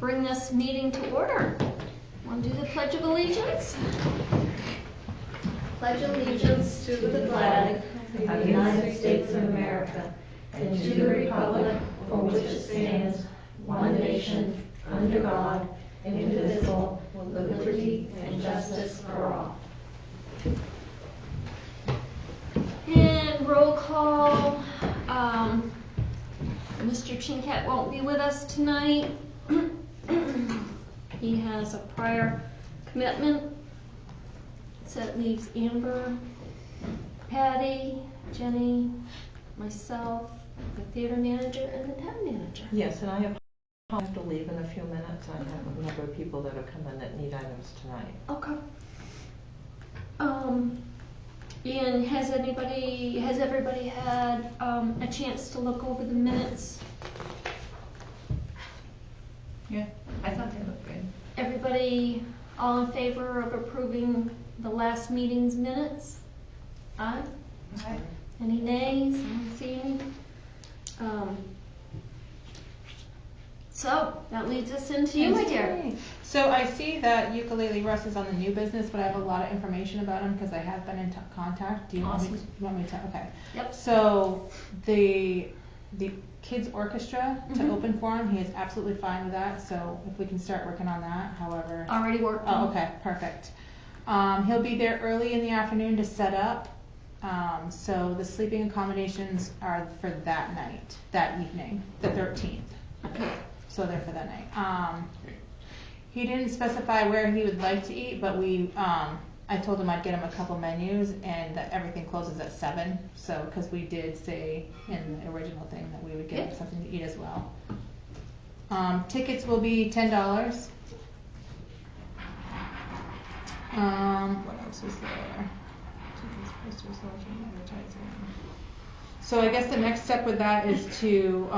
bring this meeting to order. Want to do the Pledge of Allegiance? Pledge allegiance to the flag of the United States of America and to the republic for which it stands, one nation, under God, indivisible, with liberty and justice for all. And roll call. Mr. Chinkat won't be with us tonight. He has a prior commitment. So that leaves Amber, Patty, Jenny, myself, the theater manager, and the town manager. Yes, and I have to leave in a few minutes. I have a number of people that have come in that need items tonight. Okay. And has everybody had a chance to look over the minutes? Yeah, I thought they looked good. Everybody all in favor of approving the last meeting's minutes? Aye? Aye. Any nays? I don't see any. So that leads us into you, my dear. So I see that Ukulele Russ is on the new business, but I have a lot of information about him because I have been in contact. Do you want me to? Okay. Yep. So the kids orchestra to open for him, he is absolutely fine with that. So if we can start working on that, however. Already worked. Oh, okay, perfect. He'll be there early in the afternoon to set up. So the sleeping accommodations are for that night, that evening, the 13th. So they're for that night. He didn't specify where he would like to eat, but I told him I'd get him a couple menus and that everything closes at 7. So, because we did say in the original thing that we would get him something to eat as well. Tickets will be $10. What else is there? Tickets, posters, lodging, advertising. So I guess the next step with that is to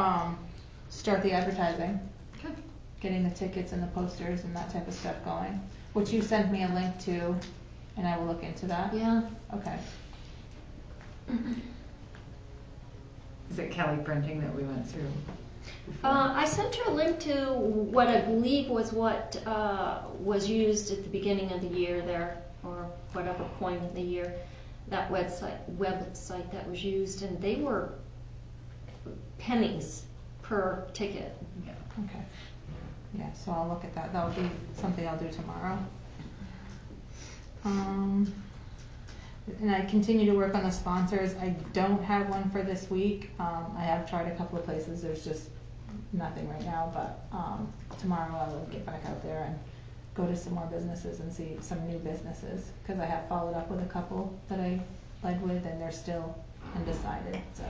start the advertising. Okay. Getting the tickets and the posters and that type of stuff going, which you sent me a link to, and I will look into that. Yeah. Okay. Is it Kelly Printing that we went through? I sent her a link to what I believe was what was used at the beginning of the year there, or whatever point in the year, that website that was used, and they were pennies per ticket. Yeah. Okay. Yeah, so I'll look at that. That'll be something I'll do tomorrow. And I continue to work on the sponsors. I don't have one for this week. I have tried a couple of places. There's just nothing right now, but tomorrow I will get back out there and go to some more businesses and see some new businesses, because I have followed up with a couple that I led with and they're still undecided. So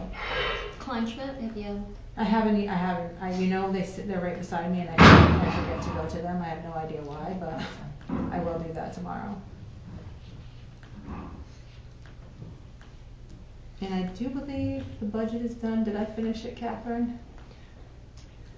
Kleinschmidt, have you? I haven't, they're right beside me and I forget to go to them. I have no idea why, but I will do that tomorrow. And I do believe the budget is done. Did I finish it, Catherine?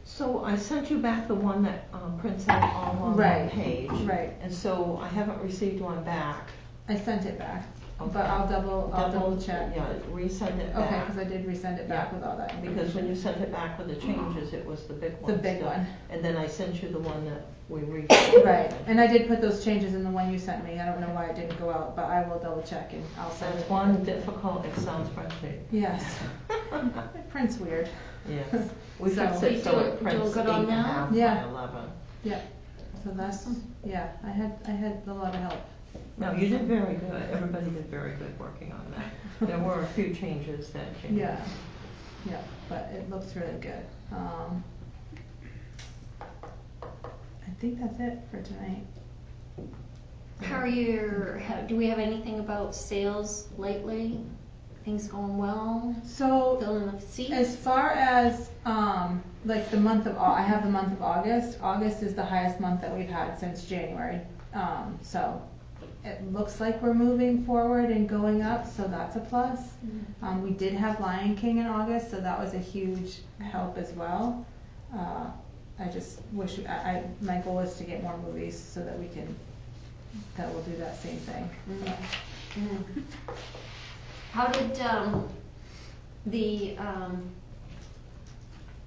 So I sent you back the one that prints out all on one page. Right. And so I haven't received one back. I sent it back. Okay. But I'll double check. Yeah, resend it back. Okay, because I did resend it back with all that information. Because when you sent it back with the changes, it was the big one. The big one. And then I sent you the one that we Right, and I did put those changes in the one you sent me. I don't know why it didn't go out, but I will double check and I'll send it. That's one difficult Excel spreadsheet. Yes. It prints weird. Yes. We So fixed it so it prints good on that? 8.5 Yeah. by 11. Yeah. So that's, yeah, I had a lot of help. No, you did very good. Everybody did very good working on that. There were a few changes that came. Yeah, but it looks really good. I think that's it for tonight. Do we have anything about sales lately? Things going well? So Filling the seats? as far as like the month of I have the month of August. August is the highest month that we've had since January. So it looks like we're moving forward and going up, so that's a plus. Mm-hmm. We did have Lion King in August, so that was a huge help as well. I just wish my goal is to get more movies so that we'll do that same thing. Mm-hmm. How did the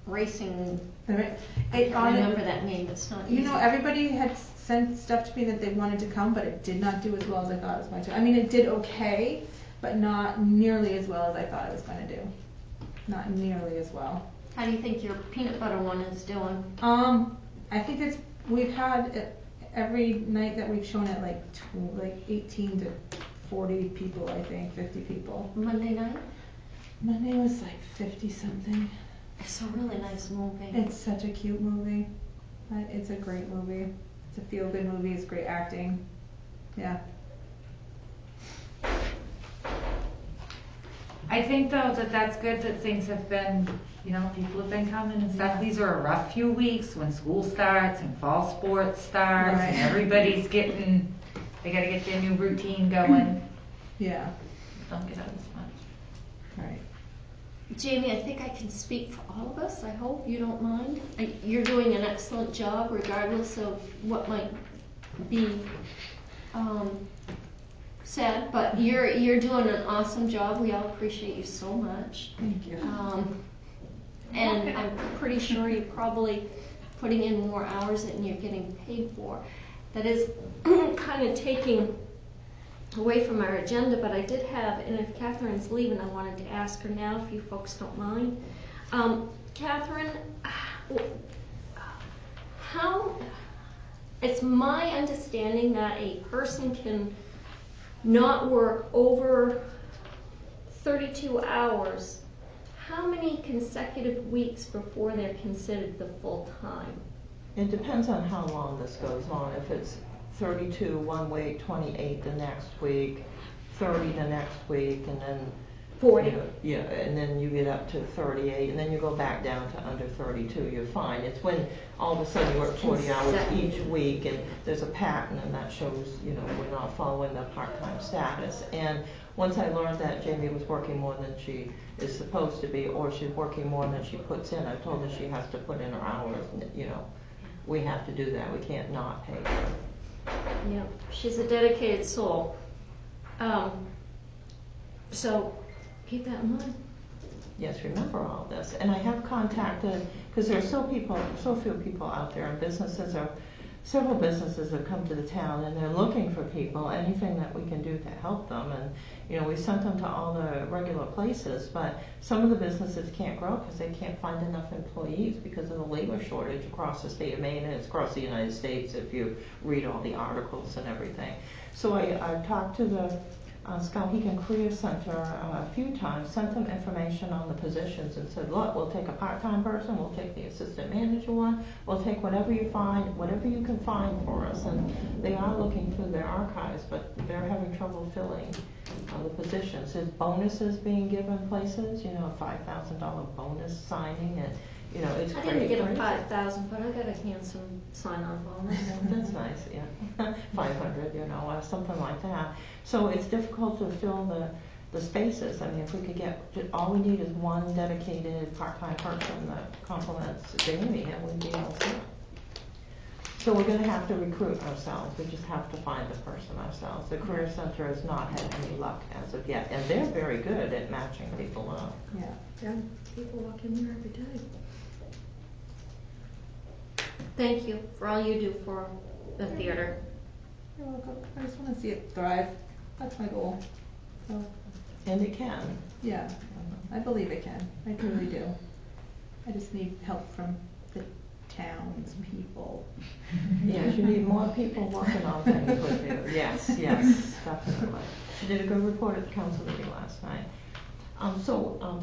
racing, Right. I It, can't on remember it, that name, it's not you easy. know, everybody had sent stuff to me that they wanted to come, but it did not do as well as I thought it was going to. I mean, it did okay, but not nearly as well as I thought it was going to do. Not nearly as well. How do you think your peanut butter one is doing? I think we've had every night that we've shown it like 18 to 40 people, I think, 50 people. Monday night? Monday was like 50 something. It's a really nice movie. It's such a cute movie. It's a great movie. It's a feel good movie. It's great acting. Yeah. I think though that that's good that things have been, you know, people have been coming and stuff. Yeah. These are a rough few weeks when school starts and fall sports starts Right. and everybody's they gotta get their new routine going. Yeah. Don't get out as much. Right. Jamie, I think I can speak for all of us, I hope you don't mind. You're doing an excellent job regardless of what might be said, but you're doing an awesome job. We all appreciate you so much. Thank you. And I'm pretty sure you're probably putting in more hours than you're getting paid for. That is kind of taking away from our agenda, but I did have, and if Catherine's leaving, I wanted to ask her now, if you folks don't mind. Catherine, it's my understanding that a person can not work over 32 hours. How many consecutive weeks before they're considered the full time? It depends on how long this goes on. If it's 32 one week, 28 the next week, 30 the next week, and then 40. Yeah, and then you get up to 38, and then you go back down to under 32, you're fine. It's when all of a sudden you work 40 hours each week, and there's a pattern, and that shows, you know, we're not following the part-time status. And once I learned that Jamie was working more than she is supposed to be, or she's working more than she puts in, I told her she has to put in her hours, you know. We have to do that. We can't not pay her. Yeah, she's a dedicated soul. So keep that in mind. Yes, remember all this. And I have contacted, because there are so few people out there, and businesses are, several businesses have come to the town and they're looking for people, anything that we can do to help them. And, you know, we sent them to all the regular places, but some of the businesses can't grow because they can't find enough employees because of the labor shortage across the state of Maine, and it's across the United States if you read all the articles and everything. So I talked to the Skowhegan Career Center a few times, sent them information on the positions and said, look, we'll take a part-time person, we'll take the assistant manager one, we'll take whatever you can find for us. And they are looking through their archives, but they're having trouble filling the positions. There's bonuses being given places, you know, a $5,000 bonus signing, and you know, it's I great. didn't get a 5,000, but I got a handsome sign-on bonus. That's nice, yeah. 500, you know, something like that. So it's difficult to fill the spaces. I mean, if we could get, all we need is one dedicated part-time person that complements Jamie, and we'd be all set. So we're going to have to recruit ourselves. We just have to find the person ourselves. The Career Center has not had any luck as of yet, and they're very good at matching people up. Yeah. Yeah, people walk in there every day. Thank you for all you do for the theater. You're welcome. I just want to see it thrive. That's my goal. So, And it can. yeah, I believe it can. I truly do. I just need help from the town's people. Yes, you need more people working on things with you. Yes, definitely. She did a good report at the council meeting last night.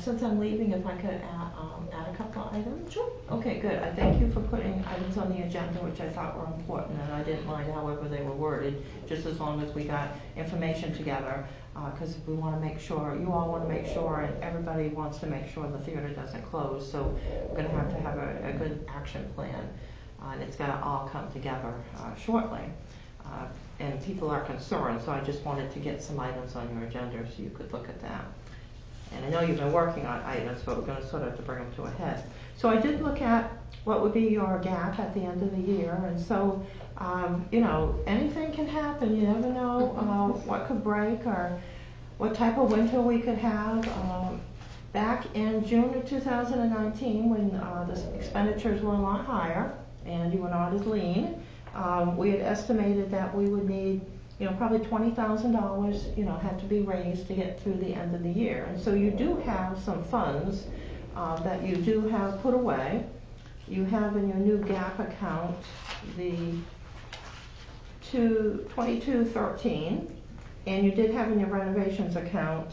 Since I'm leaving, if I could add a couple of items? Sure. Okay, good. I thank you for putting items on the agenda which I thought were important, and I didn't mind however they were worded, just as long as we got information together, because we want to make sure, you all want to make sure, and everybody wants to make sure the theater doesn't close, so we're going to have a good action plan, and it's got to all come together shortly. And people are concerned, so I just wanted to get some items on your agenda so you could look at that. And I know you've been working on items, but we're going to sort of have to bring them to a head. So I did look at what would be your gap at the end of the year, and so, you know, anything can happen. You never know what could break or what type of winter we could have. back in June of 2019, when the expenditures were a lot higher and you were not as lean, we had estimated that we would need, probably $20,000, had to be raised to get through the end of the year. And so you do have some funds that you do have put away. You have in your new GAP account the 2213, and you did have in your renovations account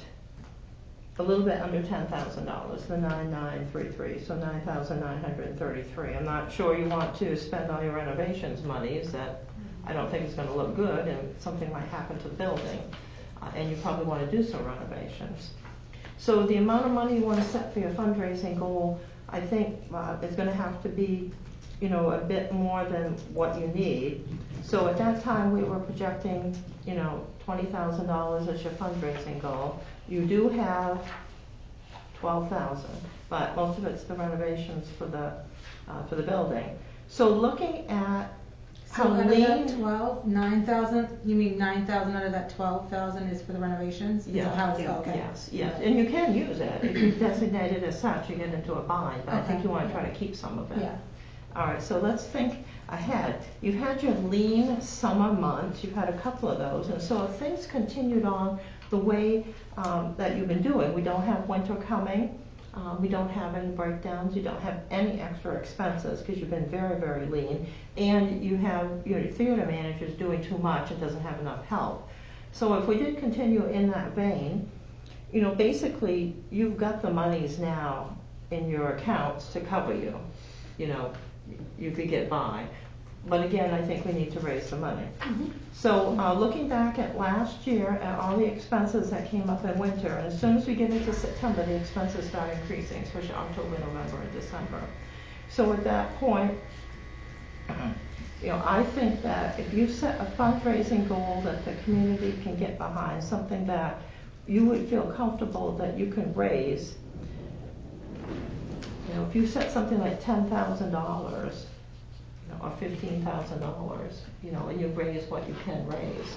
a little bit under $10,000, the 9933, so 9,933. I'm not sure you want to spend all your renovations monies. That I don't think it's going to look good, and something might happen to the building, and you probably want to do some renovations. So the amount of money you want to set for your fundraising goal, I think is going to have to be, a bit more than what you need. So at that time, we were projecting, $20,000 as your fundraising goal. You do have $12,000, but most of it's the renovations for the building. So looking at So how out of that lean. 9,000, you mean 9,000 out of that 12,000 is for the renovations? Is Yeah, that how it's, okay. yes, and you can use it. If you designate it as such, you get into a bind, but I think Okay. you want to try to keep some of it. Yeah. All right, so let's think ahead. You've had your lean summer months, you've had a couple of those, and so if things continued on the way that you've been doing, we don't have winter coming, we don't have any breakdowns, you don't have any extra expenses because you've been very, very lean, and you have your theater managers doing too much and doesn't have enough help. So if we did continue in that vein, basically you've got the monies now in your accounts to cover you. You could get by. But again, I think we need to raise some money. So looking back at last year, at all the expenses that came up in winter, and as soon as we get into September, the expenses start increasing, especially October, November, and December. So at that point, I think that if you set a fundraising goal that the community can get behind, something that you would feel comfortable that you can raise, if you set something like $10,000, or $15,000, and you raise what you can raise.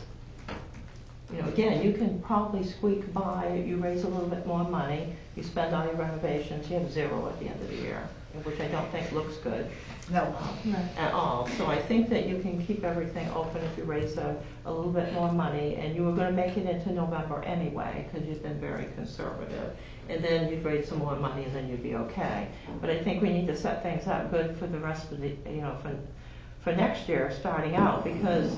Again, you can probably squeak by, you raise a little bit more money, you spend all your renovations, you have zero at the end of the year, which I don't think looks good. No. At all. So I think that you can keep everything open if you raise a little bit more money, and you were going to make it into November anyway, because you've been very conservative. And then you'd raise some more money, and then you'd be okay. But I think we need to set things up good for the rest of the, for next year, starting out, because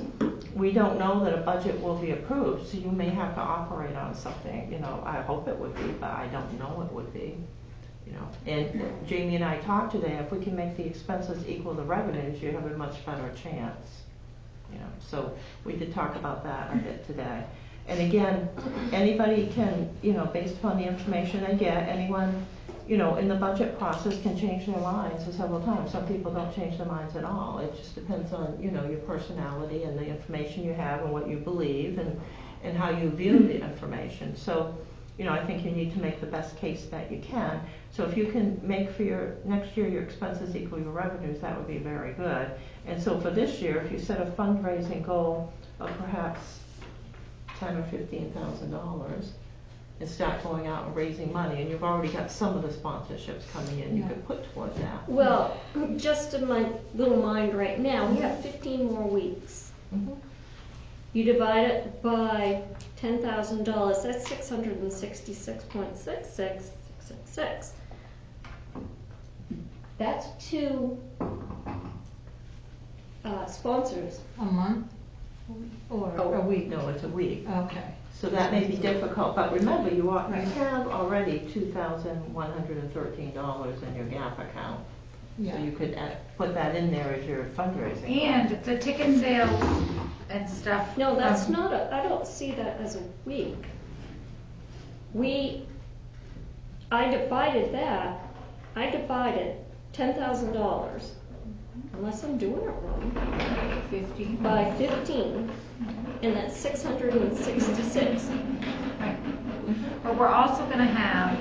we don't know that a budget will be approved, so you may have to operate on something. I hope it would be, but I don't know it would be. And Jamie and I talked today, if we can make the expenses equal the revenues, you have a much better chance. So we did talk about that a bit today. And again, anybody can, based upon the information they get, anyone, in the budget process can change their minds several times. Some people don't change their minds at all. It just depends on, your personality and the information you have and what you believe and how you view the information. So, I think you need to make the best case that you can. So if you can make for your next year your expenses equal your revenues, that would be very good. And so for this year, if you set a fundraising goal of perhaps $10,000 or $15,000 and start going out and raising money, and you've already got some of the sponsorships coming in, you could put toward that. Well, just in my little mind right now, we have 15 more weeks. Mm-hmm. You divide it by $10,000, that's $666.6666. That's two sponsors. A month or a week? No, it's a week. Okay. So that may be difficult, but remember, you Right. have already $2,113 in your GAP account. Yeah. So you could put that in there as your fundraising. And the ticket sales and stuff. No, that's not I don't see that as a week. I divided $10,000, unless I'm doing it wrong, 15. by 15, and that's 666. Right. But we're also gonna have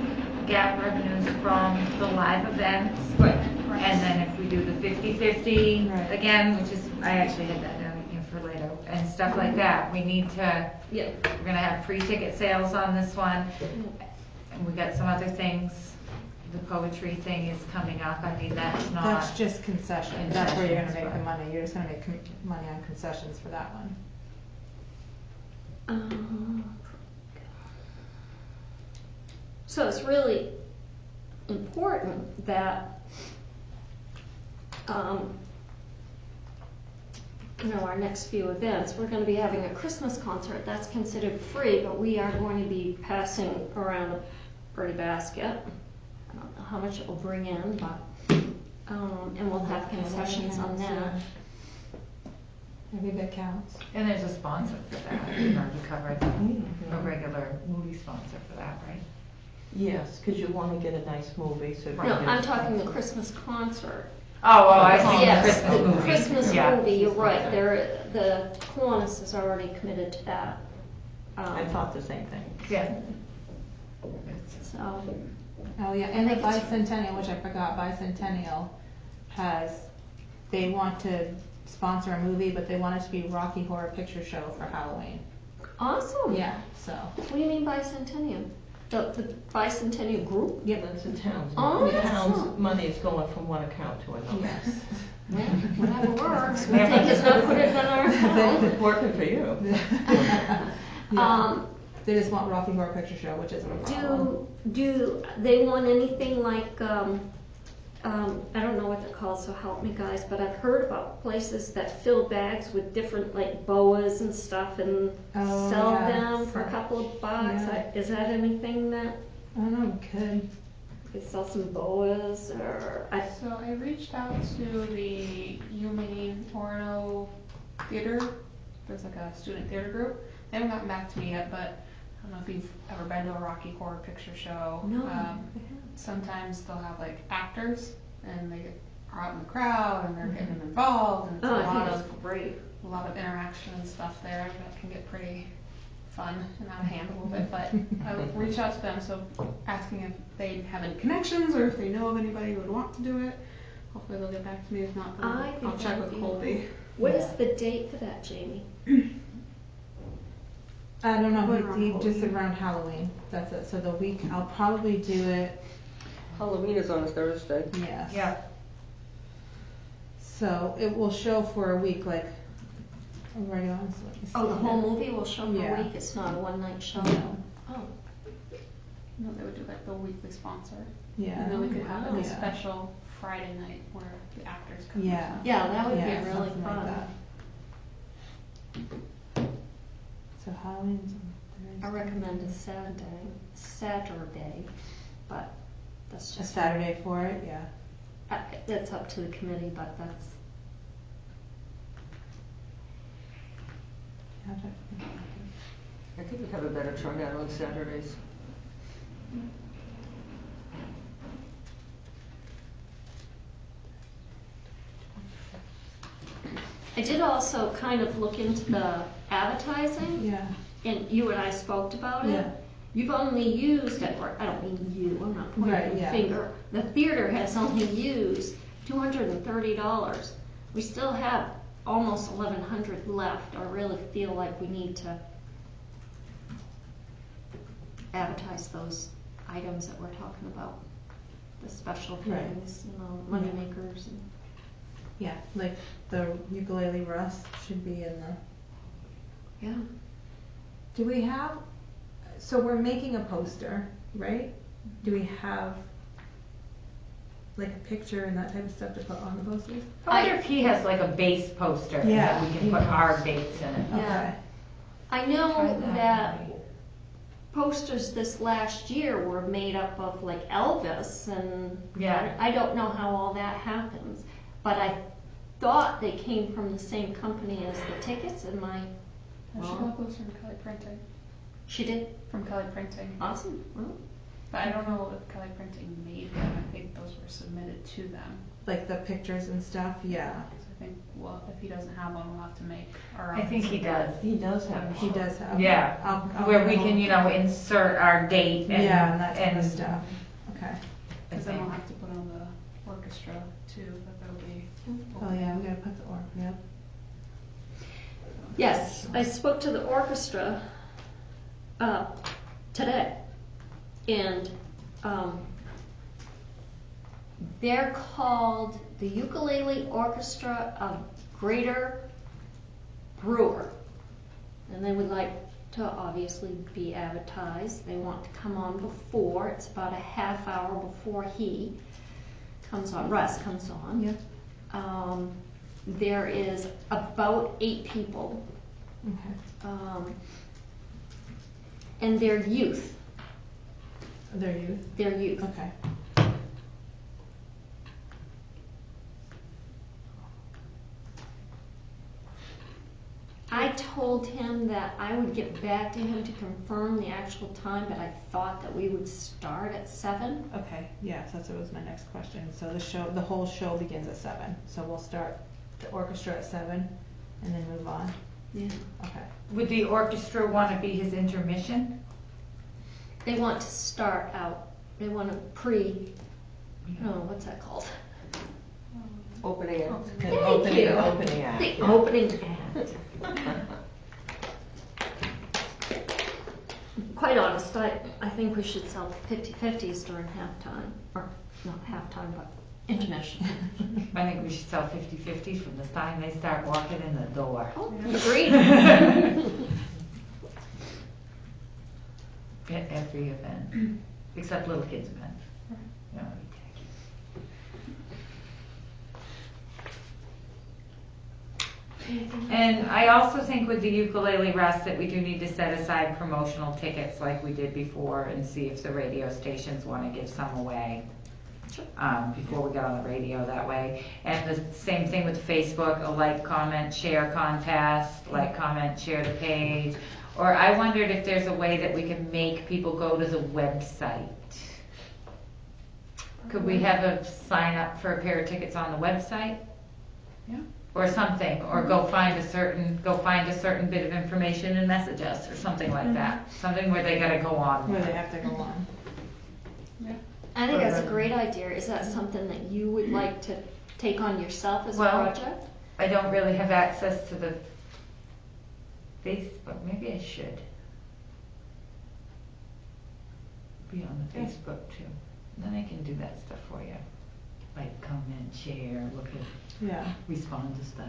gap revenues from the live events. Right. And then if we do the 50/50, Right. again, which is, I actually had that down for later, and stuff like that, we need to, Yeah. we're gonna have pre-ticket sales on this one. we got some other things. The poetry thing is coming up. I mean, that's not. That's just concessions. That's where you're gonna Concessions, make the right. money. You're just gonna make money on concessions for that one. So it's really important that, our next few events, we're gonna be having a Christmas concert, that's considered free, but we are going to be passing around a birdie basket. I don't know how much it will bring in, but, and we'll have concessions on that. Maybe that counts. And there's a sponsor for that. You covered a regular movie sponsor for that, right? Yes, because you want to get a nice movie, so. No, I'm talking the Christmas concert. Oh, I see. Yes, Christmas the movie. Christmas Yeah. movie, you're right, the Kiwanis is already committed to that. I thought the same thing. Yeah. So, Oh, yeah, and the I think it's- Bicentennial, which I forgot, Bicentennial they want to sponsor a movie, but they want it to be Rocky Horror Picture Show for Halloween. awesome. Yeah, so. What do you mean bicentennial? The bicentennial group? Yeah, that's the town's. Oh, The town's awesome. money is going from one account to another. Yes. Yeah, whatever works, we'll take it, not put it in our account. It's working for you. Yeah. They just want Rocky Horror Picture Show, which isn't a problem. Do they want anything like, I don't know what they're called, so help me guys, but I've heard about places that fill bags with different like boas and stuff and Oh, sell yeah. them for a couple of bucks. Yeah. Is that anything that I don't know, we could. you could sell some boas or? So I reached out to the UMaine Orono Theater. There's like a student theater group. They haven't gotten back to me yet, but I don't know if you've ever been to a Rocky Horror Picture Show. No. Sometimes they'll have like actors and they are out in the crowd and they're getting involved and it's Oh, a I lot think of it's great. a lot of interaction and stuff there that can get pretty fun and out of hand a little bit. But I would reach out to them, so asking if they have any connections or if they know of anybody who would want to do it. Hopefully they'll get back to me. If not, then I think I'll check that'd with be Colby. What is the date for that, Jamie? I don't know, Around he just Halloween. around Halloween, that's it. So the week, I'll probably do it, Halloween is on a Thursday. yes. Yeah. So it will show for a week, like, already on, so let me see. Oh, the whole movie will show for Yeah. a week. It's not a one night show. No. Oh, No, they would do like the weekly sponsor. Yeah. And then we could have like a Yeah. special Friday night where the actors come. Yeah. yeah, that would Yeah, be really something like fun. that. So Halloween's on I Thursday. recommend a Saturday, but that's A just Saturday for it, yeah. That's up to the committee, but that's. Yeah, that- I think we have a better turnout on Saturdays. I did also kind of look into the advertising, Yeah, and you and I spoke about it. yeah. You've only used, or I don't mean you, I'm not Right, pointing the yeah. finger. The theater has only used $230. We still have almost 1,100 left. I really feel like we need to advertise those items that we're talking about. The special Right. things, money makers. And Yeah, like the ukulele rust should be in the. yeah. Do we have, so we're making a poster, right? Do we have like a picture and that type of stuff to put on the posters? I wonder if he has like a base poster Yeah. that we can put our dates in it. Yeah. Okay. I Try know that right. posters this last year were made up of like Elvis and Yeah. I don't know how all that happens, but I thought they came from the same company as the tickets and I should have those from Kelly Printing. she did From Kelly Printing. awesome. Well, But I don't know if Kelly Printing made them. I think those were submitted to them. Like the pictures and stuff, yeah. So I think, well, if he doesn't have one, we'll have to make our I own. think he does. He does have. He does have. Yeah. I'll Where we get can, ahold- insert our date and. Yeah, and that type of and- stuff. Okay. Because then we'll have to put on the orchestra too, that they'll be. Oh yeah, we gotta put the org, yep. yes, I spoke to the orchestra today, And they're called the Ukulele Orchestra of Greater Brewer. And they would like to obviously be advertised. They want to come on before. It's about a half hour before he comes on, Russ comes on. Yeah. There is about 8 people. Okay. And they're youth. Their youth. They're youth. Okay. I told him that I would get back to him to confirm the actual time, but I thought that we would start at 7. Okay. Yes, that was my next question. So the whole show begins at 7. So we'll start the orchestra at 7, and then move on. Yeah. Okay. Would the orchestra want to be his intermission? They want to start out. They want to what's that called? Opening it. Thank Opening- you. opening act. The opening act. Quite honest, I think we should sell 50/50s during halftime, or not halftime, but intermission. I think we should sell 50/50s from the time they start walking in the door. Agreed. At every event, except little kids' events. You know, and I also think with the ukulele rest that we do need to set aside promotional tickets like we did before and see if the radio stations want to give some away before we get on the radio that way. And the same thing with Facebook, a like, comment, share contest, like, comment, share the page. Or I wondered if there's a way that we can make people go to the website. Could we have a sign up for a pair of tickets on the website? Yeah. Or something, or go find a certain bit of information and message us, or something like that. Something where they gotta go on. Where they have to go on. I think that's a great idea. Is that something that you would like to take on yourself as a Well, project? I don't really have access to the Facebook. Maybe I should be on the Facebook too. Then I can do that stuff for you. Like comment, share, look at, Yeah. respond to stuff.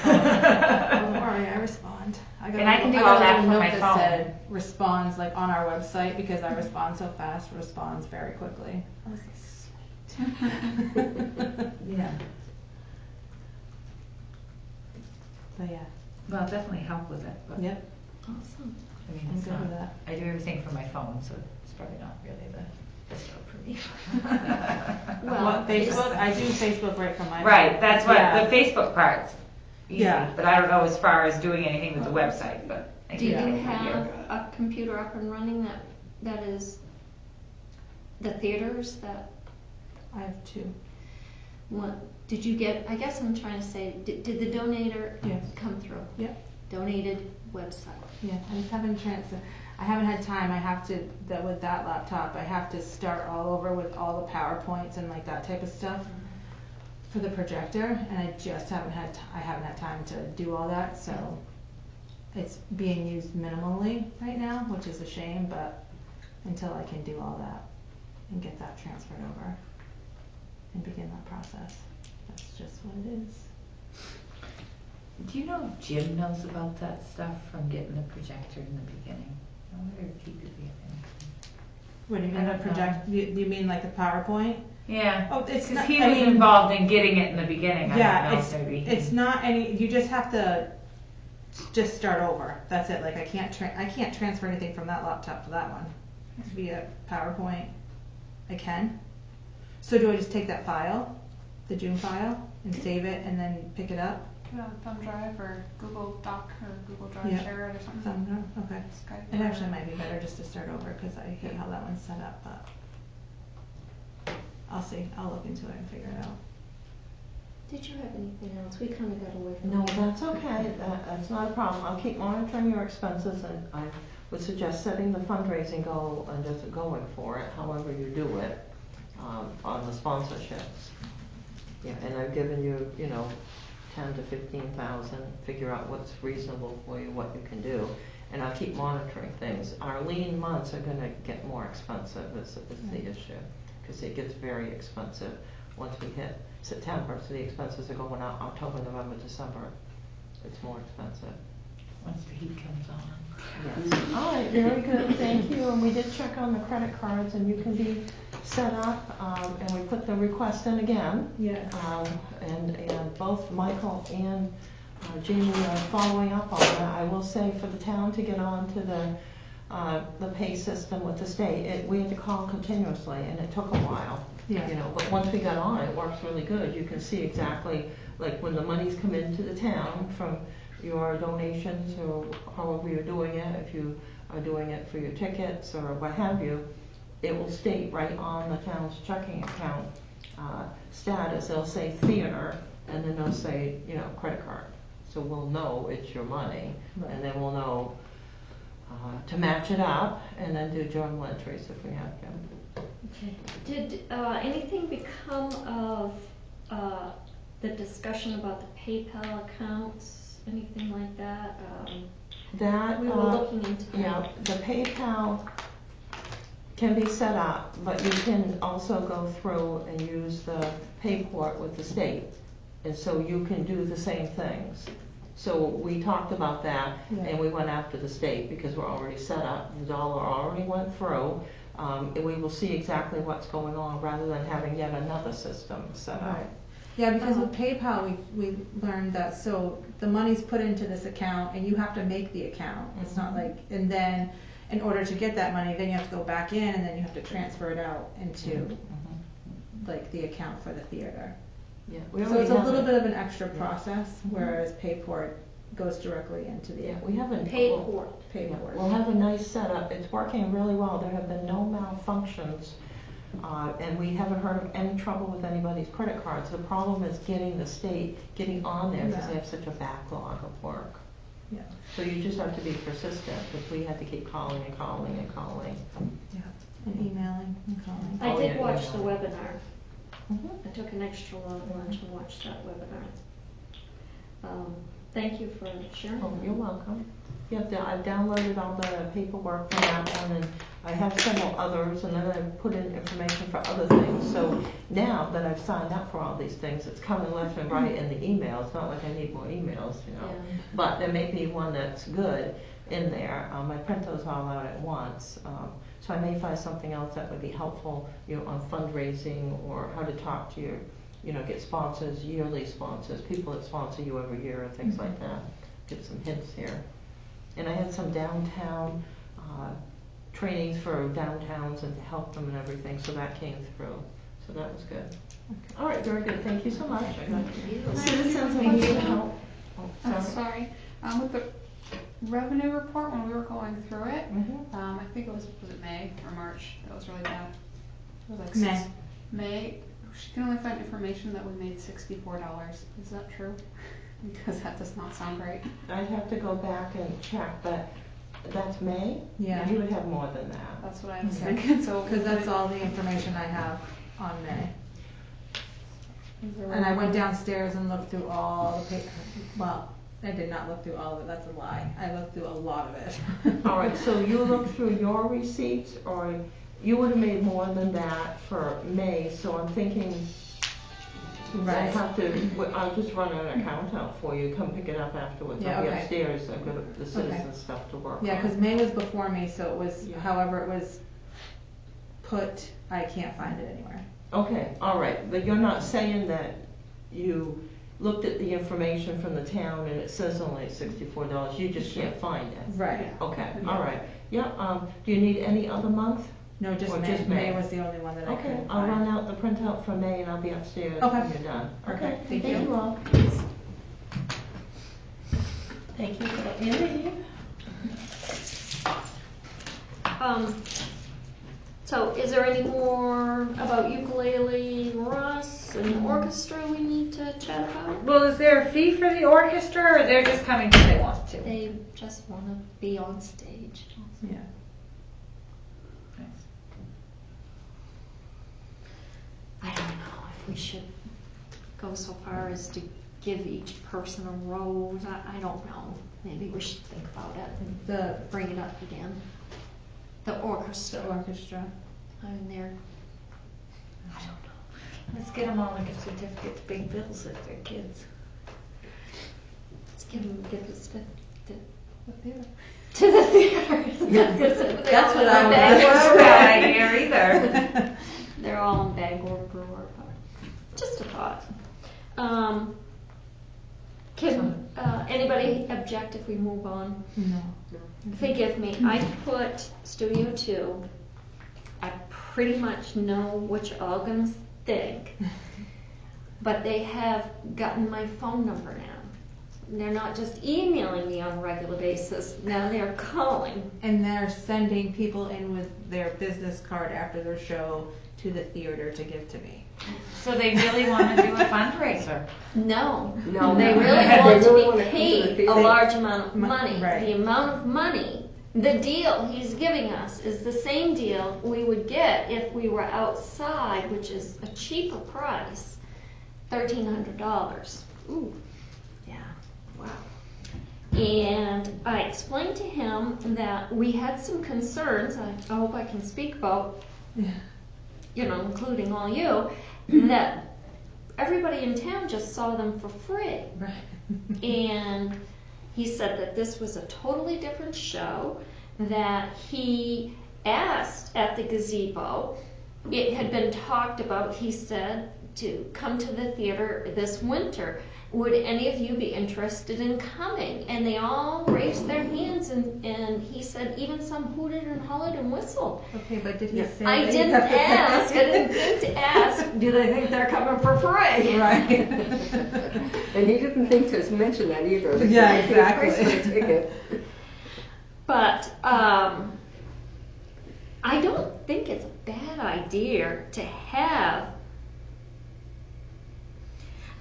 Don't worry, I respond. I got And I can do got all a that little from note my that phone. said responds like on our website because I respond so fast. Responds very quickly. I was like, sweet. Yeah. But yeah. Well, it'll definitely help with it, but Yep. Awesome. I mean, I'm it's good not, with that. I do everything from my phone, so it's probably not really the best job for me. Well, What, Facebook? I do Facebook right from my Right, that's what, Yeah. the Facebook part's easy, Yeah. but I don't know as far as doing anything with the website, but I Do can you do it have here. a computer up and running that is the theaters that I have 2. did you get, I guess I'm trying to say, did the donator Yes. come through? Yep. Donated website. Yeah, I just haven't I haven't had time. I have to with that laptop. I have to start all over with all the PowerPoints and like that type of stuff for the projector, and I just haven't had time to do all that. So it's being used minimally right now, which is a shame. But until I can do all that and get that transferred over and begin that process, that's just what it is. Do you know if Jim knows about that stuff from getting the projector in the beginning? I wonder if he could be anything. What do you I mean the don't know. project? You mean like the PowerPoint? Yeah, Oh, it's because not. he I was mean, involved in getting it in the beginning. I Yeah, don't know if maybe he- it's not any. You just have to just start over. That's it. Like I can't transfer anything from that laptop to that one. It has to be a PowerPoint. I can. So do I just take that file, the June file, and save it, and then pick it up? Put it on Thumb Drive or Google Doc or Google Drive Yeah. Share it or something. Okay. Skype It or- actually might be better just to start over because I hate how that one's set up, but I'll see. I'll look into it and figure it out. Did you have anything else? We kind of got away from No, it. that's okay. That's not a problem. I'll keep monitoring your expenses, and I would suggest setting the fundraising goal and just going for it, however you do it, on the sponsorships. Yeah, and I've given you, 10 to 15,000. Figure out what's reasonable for you, what you can do, and I'll keep monitoring things. Our lean months are gonna get more expensive is the issue, because it gets very expensive once we hit September, so the expenses are going out October, November, December. It's more expensive. Once the heat comes on. Yes. All right, very good, thank you. And we did check on the credit cards, and you can be set up, and we put the request in again. Yes. And both Michael and Jamie are following up on that. I will say for the town to get on to the pay system with the state, we had to call continuously, and it took a while. Yeah. You know, but once we got on, it works really good. You can see exactly, like when the money's come into the town from your donations or however you're doing it, if you are doing it for your tickets or what have you, it will state right on the town's checking account status. They'll say theater, and then they'll say, you know, credit card. So we'll know it's your money, Right. and then we'll know to match it up, and then do journal entries if we have to. Did anything become of the discussion about the PayPal accounts? Anything like that? That We were looking into that. Yeah, the PayPal can be set up, but you can also go through and use the Payport with the state, and so you can do the same things. So we talked about that, Yeah. and we went after the state because we're already set up. The dollar already went through. And we will see exactly what's going on rather than having yet another system set up. Right. Yeah, because with PayPal, we learned that, so the money's put into this account and you have to make the account. It's not like, and then in order to get that money, then you have to go back in and then you have to transfer it out into like the account for the theater. Yeah, we So already it's a have little it. bit of an extra process, whereas Payport goes directly into the Yeah, we haven't. Payport. Payport. We'll have a nice setup. It's working really well. There have been no malfunctions, and we haven't heard of any trouble with anybody's credit cards. The problem is getting the state, getting on there because Yeah. they have such a backlog of work. Yeah. So you just have to be persistent because we had to keep calling and calling and calling. Yeah. And emailing and calling. I Oh, did yeah, watch the email. webinar. Mhm. I took an extra long lunch and watched that webinar. Thank you for sharing. Oh, that. you're welcome. Yep, I've downloaded all the paperwork for that one, and I have several others, and then I've put in information for other things. So now that I've signed up for all these things, it's coming left and right in the email. It's not like I need more emails, you know. Yeah. But there may be one that's good in there. I print those all out at once. So I may find something else that would be helpful, you know, on fundraising or how to talk to your, you know, get sponsors, yearly sponsors, people that sponsor you every year and things like that. Get some hints here. And I had some downtown trainings for downtowns and to help them and everything, so that came through. So that was good. All right, very good. Thank you so much. I got citizens and need help. Oh, sorry. Sorry. With the revenue report, when we were going through it, Mhm. I think it was it May or March? That was really bad. It was like May. May. She can only find information that we made $64. Is that true? Because that does not sound right. I'd have to go back and check, but that's May? Yeah. You would have more than that. That's what I was Okay. thinking. So Because that's all the information I have on May. Is there And I went downstairs and looked through all the paper. Well, I did not look through all of it. That's a lie. I looked through a lot of it. All right, so you looked through your receipts, or you would have made more than that for May, so I'm thinking I'll Right. have to, I'll just run an account out for you, come pick it up afterwards. Yeah, I'll be okay. upstairs, I've got the citizen stuff to work on. Yeah, because May was before me, so it was, Yeah. however it was put, I can't find it anywhere. Okay, all right, but you're not saying that you looked at the information from the town and it says only $64, you just can't find it? Right. Okay, all right. Yeah, do you need any other month? No, just Or May. just May. May was the only one that I Okay, couldn't I'll run find. out the printout for May and I'll be upstairs Okay. when you're done. Perfect. Okay, Thank you. you all. Thank you for letting me leave. So is there any more about ukulele, Russ, and the orchestra we need to chat about? Well, is there a fee for the orchestra, or they're just coming because they want to? They just want to be on stage. Yeah. I don't know if we should go so far as to give each person a rose. I don't know. Maybe we should think about it. Bring it up again. The orchestra. The orchestra. I'm there. I don't know. Let's get them all like a certificate to big bills if they're kids. Let's give them gifts to The theater. the theater. That's what I That's was. not a bad idea either. They're all in Bangor Brewer, but just a thought. Can anybody object if we move on? No. Forgive me, I put Studio 2. I pretty much know what you're all gonna think, but they have gotten my phone number now. They're not just emailing me on a regular basis, now they're calling. And they're sending people in with their business card after their show to the theater to give to me. So they really want to do a fundraiser. No, No. they really They want really to wanna be come to the paid a theater. large amount of money. Right. The amount of money, the deal he's giving us is the same deal we would get if we were outside, which is a cheaper price, $1,300. Ooh, yeah, wow. And I explained to him that we had some concerns, I hope I can speak about, you know, including all you, that everybody in town just saw them for free. Right. And he said that this was a totally different show, that he asked at the gazebo, it had been talked about, he said, to come to the theater this winter. Would any of you be interested in coming? And they all raised their hands, and he said even some hooted and hollered and whistled. Okay, but did he say? I that didn't you have to- ask, I didn't think to ask, do they think they're coming for free? Right. And he didn't think to mention that either. Yeah, He paid a price exactly. for the ticket. But I don't think it's a bad idea to have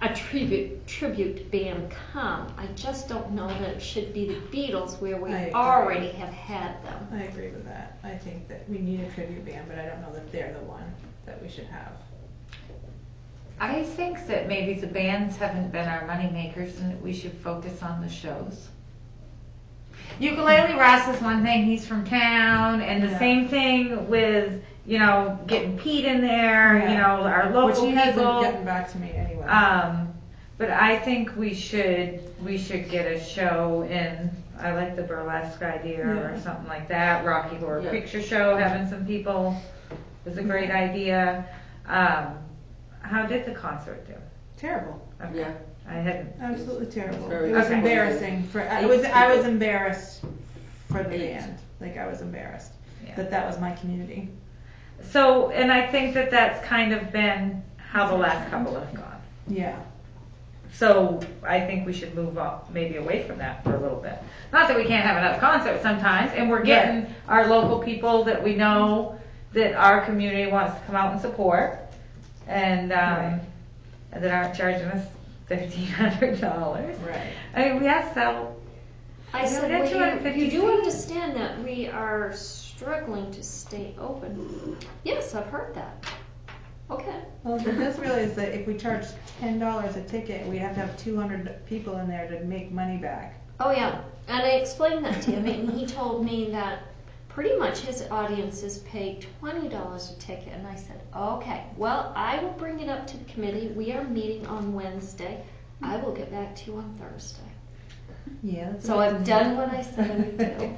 a tribute band come. I just don't know that it should be the Beatles where we I agree. already have had them. I agree with that. I think that we need a tribute band, but I don't know that they're the one that we should have. I think that maybe the bands haven't been our money makers and that we should focus on the shows. Ukulele Ross is one thing, he's from town, and the Yeah. same thing with, you know, getting Pete in there, you Yeah. know, our local Which he hasn't people. gotten back to me anyway. But I think we should get a show in, I like the burlesque idea or Yeah. something like that, Rocky Horror Yeah. Picture Show, having some people is a great idea. How did the concert do? Terrible. Okay. Yeah. I hadn't. Absolutely terrible. Very It was Okay. embarrassing for, I was embarrassed for the band. Like, I was embarrassed Yeah. that was my community. So, and I think that that's kind of been how the last couple have gone. Yeah. So I think we should move up, maybe away from that for a little bit. Not that we can't have another concert sometimes, and we're getting our local people that we know that our community wants to come out and support, and Right. and that aren't charging us $1,500. Right. I mean, we have to sell. I Yeah, said, we had well, 250 you do seats. understand that we are struggling to stay open. Yes, I've heard that. Okay. Well, the this really is that if we charge $10 a ticket, we'd have to have 200 people in there to make money back. Oh, yeah. And I explained that to him, and he told me that pretty much his audiences pay $20 a ticket. And I said, okay, well, I will bring it up to the committee. We are meeting on Wednesday. I will get back to you on Thursday. Yeah. That's So I've done what I said I would do.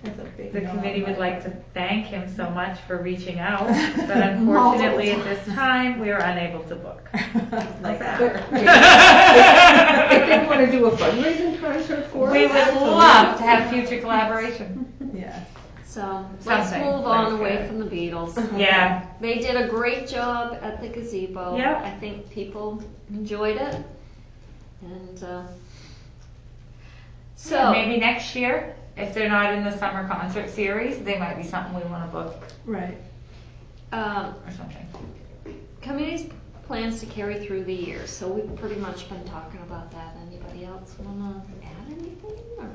That's a big The no on committee my would like part. to thank him so much for reaching out, but unfortunately at this time, we are unable to book. Like that. If they want to do a fundraising concert for We us, would love to have future collaboration. Yeah. So let's Something. move on That's away good. from the Beatles. Yeah. They did a great job at the gazebo. Yep. I think people enjoyed it. And so Maybe next year, if they're not in the summer concert series, they might be something we want to book Right. um, or something. committee's plans to carry through the year. So we've pretty much been talking about that. Anybody else want to add anything? Or?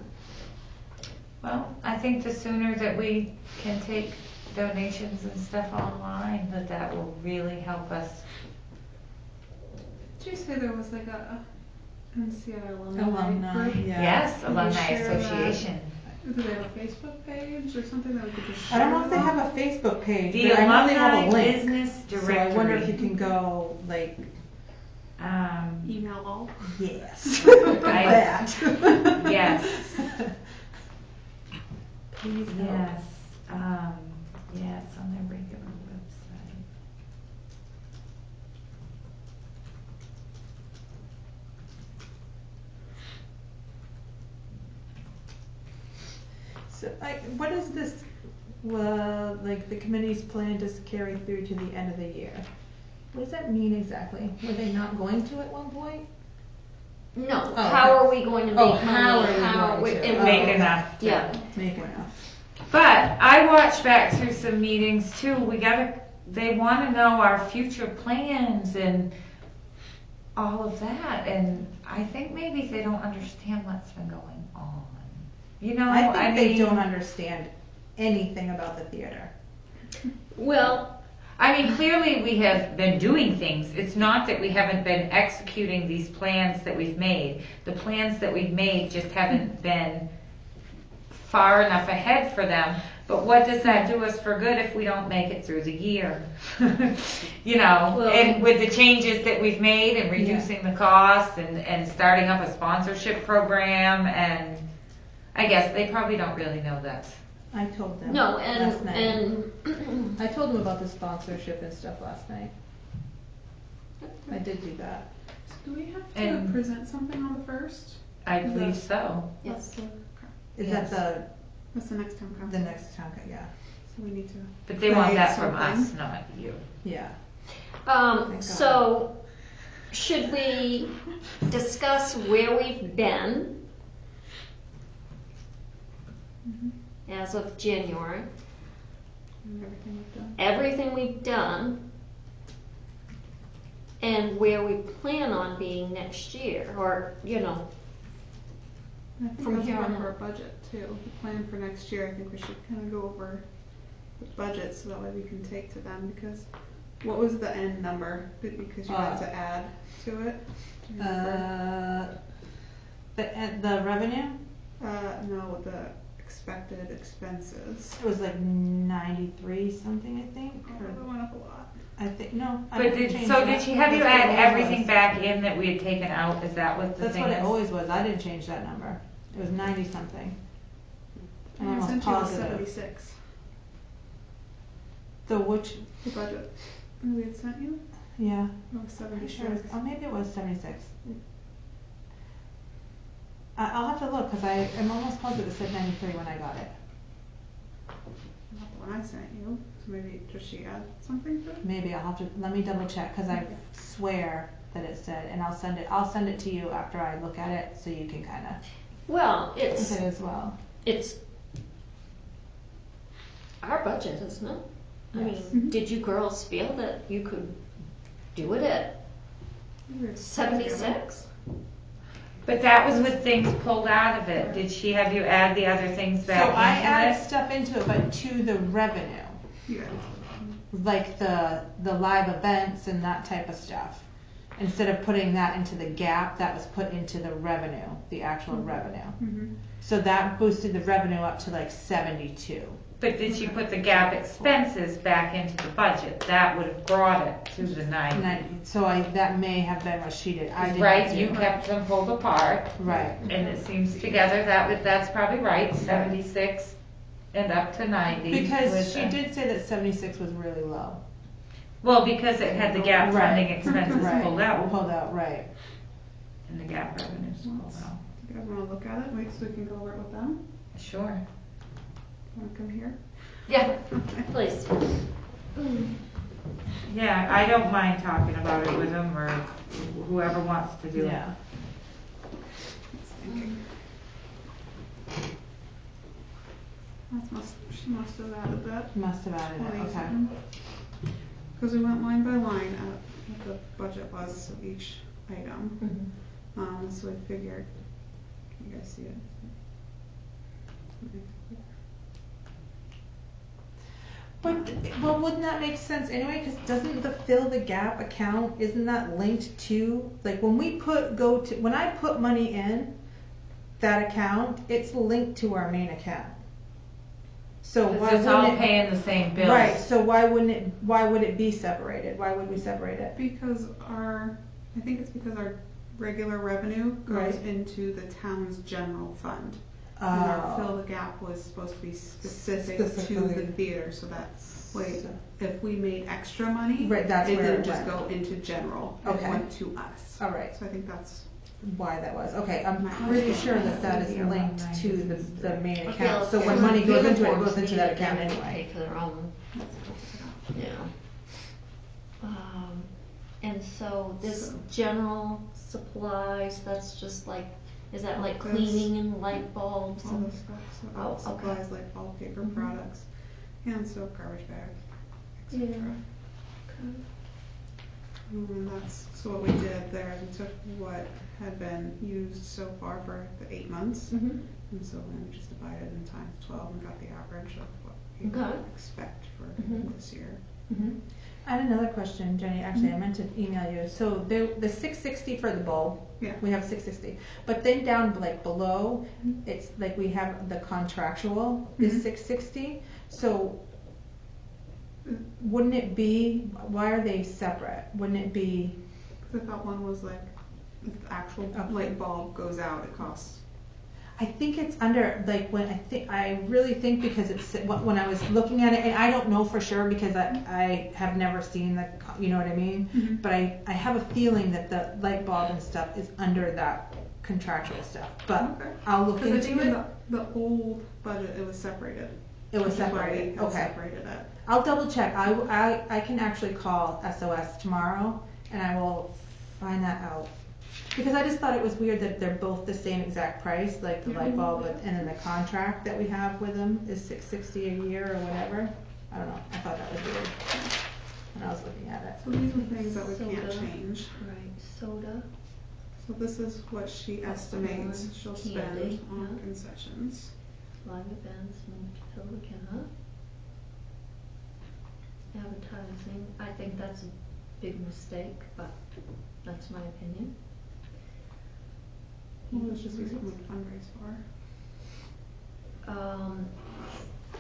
Well, I think the sooner that we can take donations and stuff online, that will really help us. Did you say there was like NCI alumni Alumni, group. yeah. Yes, Alumni share that? Association. Do they have a Facebook page or something that we could just I share? don't know if they have a Facebook page, The but I know they have Alumni a link. Business So I wonder if you Directory. can go, like, Email all. yes. I- That. Yes. Please help. Yes, yeah, it's on their regular website. So, what is this, like, the committee's plan to carry through to the end of the year? What does that mean exactly? Were they not going to at one point? No, Oh, how okay. are we going to make Oh, money? how are we going to? and Oh, Make okay. enough. Yeah, Make enough. But I watched back through some meetings too. They want to know our future plans and all of that. And I think maybe they don't understand what's been going on. You know, I think they mean, don't understand anything about the theater. well, I mean, clearly we have been doing things. It's not that we haven't been executing these plans that we've made. The plans that we've made just haven't been far enough ahead for them. But what does that do us for good if we don't make it through the year? You know, Well- and with the changes that we've made and reducing the costs and starting up a sponsorship program, and I guess they probably don't really know that. I told them no, last night. and I told them about the sponsorship and stuff last night. I did do that. Do we have to And- present something on the first? I believe so. yes. Is Yes. that That's the next town council. the next chunk? Yeah. So we need to. But they want Create that from something. us, not you. Yeah. God. So, should we discuss where we've been as of January, And everything we've done. everything we've done, and where we plan on being next year, or, you know, And I think From that's here part on of our out. budget too. The plan for next year, I think we should kind of go over the budget so that way we can take to them, because what was the end number? Because you had to add to it. Do you remember? The revenue? No, the expected expenses. It was like 93 something, I think. Oh, it went up a lot. I think no. I But didn't did change so that. did she have you That's what add it always everything was. back in that we had taken out? Is that what the That's thing what is? it always was. I didn't change that number. It was 90 something. I'm I almost sent you a positive. 76, The which? the budget. Oh, we had sent you? Yeah. It was Pretty 76. sure. Oh, maybe it was 76. I'll have to look because I'm almost positive it said 93 when I got it. Not the one I sent you. So maybe does she add something to it? Maybe I'll have to. Let me double check because I swear that it said, and I'll send it to you after I look at it so you can kind of well, look it's, at it as well. it's our budget, isn't it? I Yes. mean, did you girls feel that you could do it at We were 76? But that was with things pulled out of it. Did she have you add the other things So back into I added it? stuff into it, but to the revenue, Yeah. like the live events and that type of stuff. Instead of putting that into the gap, that was put into the revenue, the actual revenue. Mm-hmm. So that boosted the revenue up to like 72. But did she put the gap expenses back into the budget? That would have brought it to the 90. So that may have been what she did. I did Right, not you do. kept them pulled apart, Right. and it seems together that's probably right, 76 and up to 90. Because with she the- did say that 76 was really low. Well, because it had the gap Right. funding expenses Right. pulled out, Pulled out, right. and the gap revenues pulled out. You guys want to look at it? Wait, so we can go over it with them? Sure. Want to come here? Yeah, please. Yeah, I don't mind talking about it with them or whoever wants to do it. Yeah. She must have added that. Must have added it, okay. Because we went line by line at what the budget was of each item. So I figured, can you guys see it? But, well, wouldn't that make sense anyway? Because doesn't the Fill the Gap account, isn't that linked to, like, when when I put money in that account, it's linked to our main account. So why Because it's all wouldn't it? paying the same bills. Right, so why would it be separated? Why would we separate it? Because I think it's because our regular revenue goes Right. into the town's general fund. And our Fill Oh, the Gap was supposed to be specific to Specifically. the theater, so that's, like, if we made extra money, Right, that's it where didn't it just went. go into general, it Okay. went to us. all right, So I think that's, why that was, okay, I'm My pretty sure understanding. that is linked to the main Okay, account, so let's when see. money goes into it, it Uniforms goes into that needed, account they would anyway. Pay for their own, yeah. And so this general supplies, that's just like, is that like That's- cleaning and light bulbs all and the stuff, so Oh, art okay. supplies like wallpaper Mhm. products, hand soap, garbage bags, Yeah. etc. And that's, so what we did there, we took what had been used so far for the 8 months, Mhm. and so then we just divided it in times 12 and got the average of what we Okay. would expect for Mhm. this year. Mhm. I had another question, Jenny, actually, I meant to email you, so the 660 for the bulb, Yeah. we have 660, but then down like below, it's like we have the contractual is Mhm. 660, so wouldn't it be, why are they separate? Wouldn't it be, Because I thought one was like, if the actual Okay. light bulb goes out, it costs. I think it's under, like, I really think because it's, when I was looking at it, and I don't know for sure because I have never seen you know what I mean? Mhm. But I have a feeling that the light bulb and stuff is under that contractual stuff, but Okay. I'll look Because I into think in it. the old budget, it was separated. It was which is why we separated, had okay. separated it. I'll double check. I can actually call SOS tomorrow and I will find that out. Because I just thought it was weird that they're both the same exact price, like the light bulb, and then the contract that we have with them is $660 a year or whatever. I don't know. I thought that was weird when I was looking at it. So these are things that we can't Soda. change. Right, soda. So this is what she estimates Popcorn, she'll candy, spend on yeah. concessions. Live events and fill the gap. Advertising, I think that's a big mistake, but that's my opinion. Well, it's just use something to fundraise for.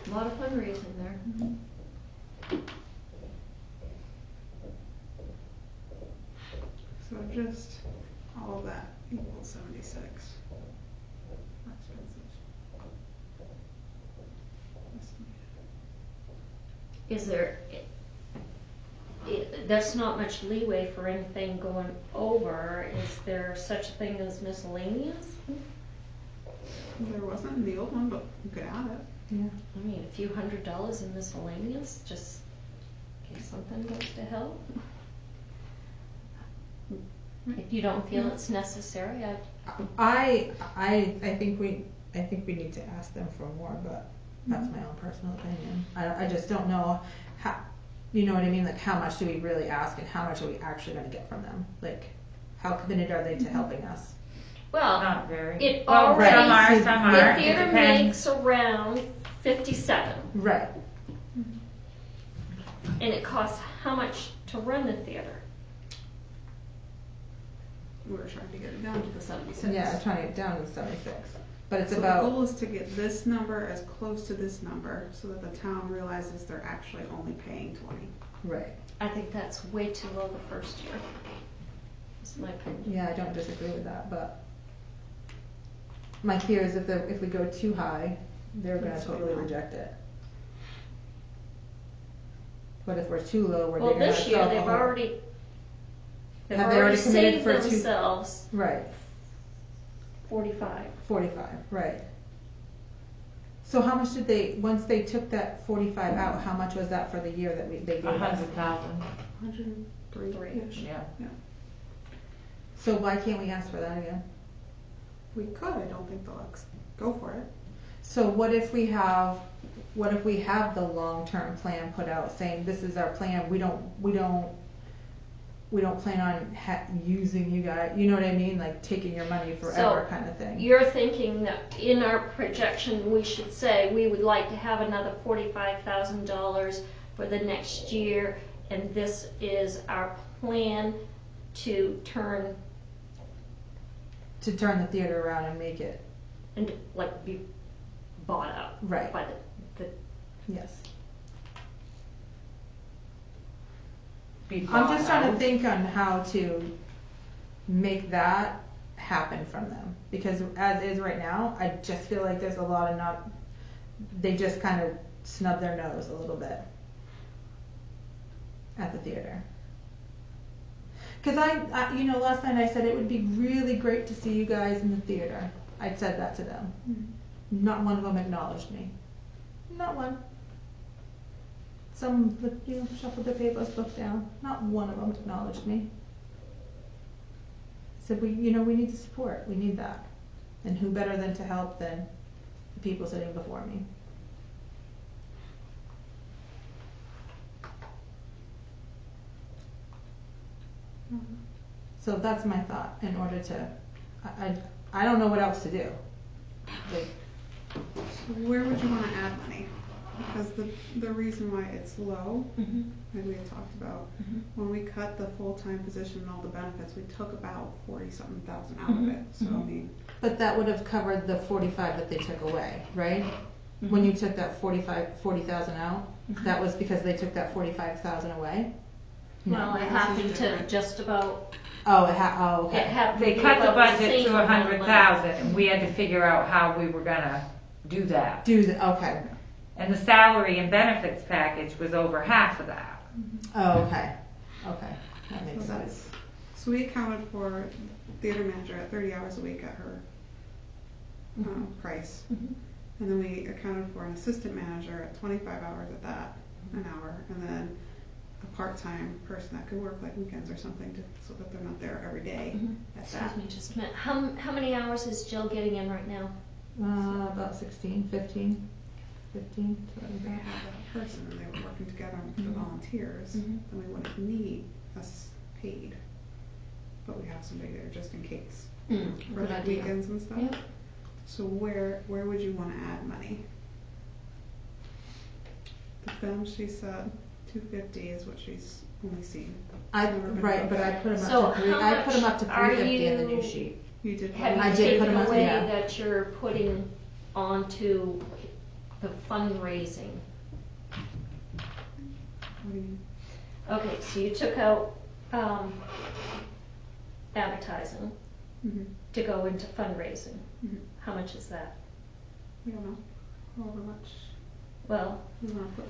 A lot of fundraising there. So just all of that equals 76. Expenses. Estimated. Is there, that's not much leeway for anything going over. Is there such a thing as miscellaneous? There wasn't in the old one, but you could add it. Yeah. I mean, a few $100s in miscellaneous, just in case something goes to hell. If you don't feel it's necessary, I think we need to ask them for more, but that's my own personal opinion. I just don't know how, you know what I mean? Like, how much do we really ask and how much are we actually gonna get from them? Like, how committed are they to helping us? well, Not very. it Well, already, some are, some the aren't. It theater depends. makes around 57, Right. and it costs how much to run the theater? We were trying to get it down to the 76. Yeah, I'm trying to get down to 76, but it's So the about, goal is to get this number as close to this number so that the town realizes they're actually only paying 20. right. I think that's way too low the first year. That's my opinion. Yeah, I don't disagree with that, but my fear is if we go too high, they're gonna That's totally fine. reject it. But if we're too low, we're Well, digging this year, ourselves a they've hole. already Have they already committed saved for themselves Right, 45. 45, right. So how much did they, once they took that 45 out, how much was that for the year that they gave us? 100,000. 103-ish. Yeah. So why can't we ask for that again? We could, I don't think they'll go for it. So what if we have the long-term plan put out saying this is our plan, we don't, we don't plan on using you guys, you know what I mean, like taking your money forever kind of thing. You're thinking that in our projection, we should say we would like to have another $45,000 for the next year, and this is our plan to turn To turn the theater around and make it, and like be bought out right, by the yes. Be I'm bought just trying to out. think on how to make that happen from them, because as is right now, I just feel like there's a lot of they just kind of snub their nose a little bit at the theater. Cause I you know, last night I said it would be really great to see you guys in the theater. I said that to them. Not one of them acknowledged me. Not one. Some, you know, shuffled their papers, looked down. Not one of them acknowledged me. Said we need the support. We need that. And who better than to help than the people sitting before me? So that's my thought. In order to, I don't know what else to do. Like, So where would you want to add money? Because the reason why it's low, like we had talked about, when we cut the full-time position and all the benefits, we took about 40-something thousand out of it. So I mean, but that would have covered the 45 that they took away, right? When you took that 40,000 out, that was because they took that 45,000 away? Well, it happened to just about. Oh, okay. It happened They to cut the about budget same to amount of money. 100,000, and we had to figure out how we were gonna do that. Okay. And the salary and benefits package was over half of that. Oh, okay. Okay. That makes so sense. so we accounted for theater manager at 30 hours a week at her price. And then we accounted for an assistant manager at 25 hours at that, an hour, and then a part-time person that could work like weekends or something so that they're not there every day at that. Excuse me just a minute. How many hours is Jill getting in right now? About 16, 15, something If like they that. had that person and they were working together with the volunteers, then we wouldn't need us paid. But we have somebody there just in case. For Good like idea. weekends and stuff. Yep. So where would you want to add money? The film, she said 250 is what she's only seen. Right, but I put them So up to three. how I put them up to much are 350 in the new you- sheet. You did. Have I you did put taken 'em up, away yeah. that you're putting onto the fundraising? What do you- Okay, so you took out advertising to go into fundraising. How much is that? We don't know. However much Well, we want to put.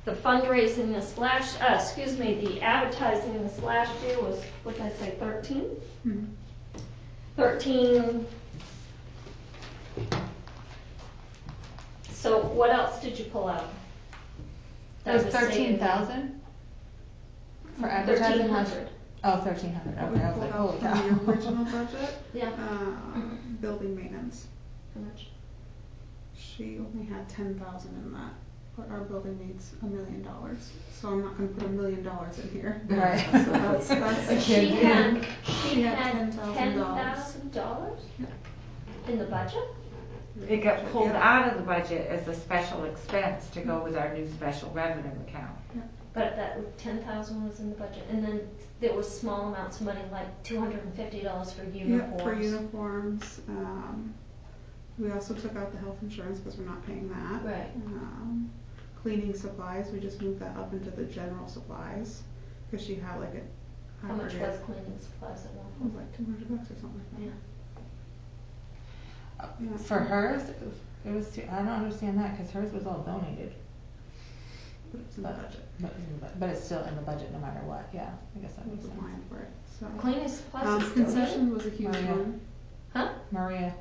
the fundraising the advertising this last year was, what did I say, 13? 13. So what else did you pull out? That was was saving- 13,000 for advertising. 1,300. Oh, 1,300. We Okay, I was pulled like, out holy from cow. the original budget, Yeah. building maintenance. How much? She only had 10,000 in that, but our building needs $1 million. So I'm not going to put $1 million in here. Right. So that's She had $10,000. $10,000 in the budget? It got pulled Yeah. out of the budget as a special expense to go with our new special revenue account. But that 10,000 was in the budget, and then there was small amounts of money, like $250 for uniforms. Yep, for uniforms. We also took out the health insurance because we're not paying that. Right. Cleaning supplies, we just moved that up into the general supplies because she had like a. How much was cleaning supplies at one It point? was like $200 or something like that. Yeah. For hers, it was. I don't understand that because hers was all donated. But it's in the budget. But it's still in the budget no matter what. Yeah, I guess that It makes was sense. applying for it. So. Cleaning supplies is still Concession was a huge Oh, yeah. one. Huh? Maria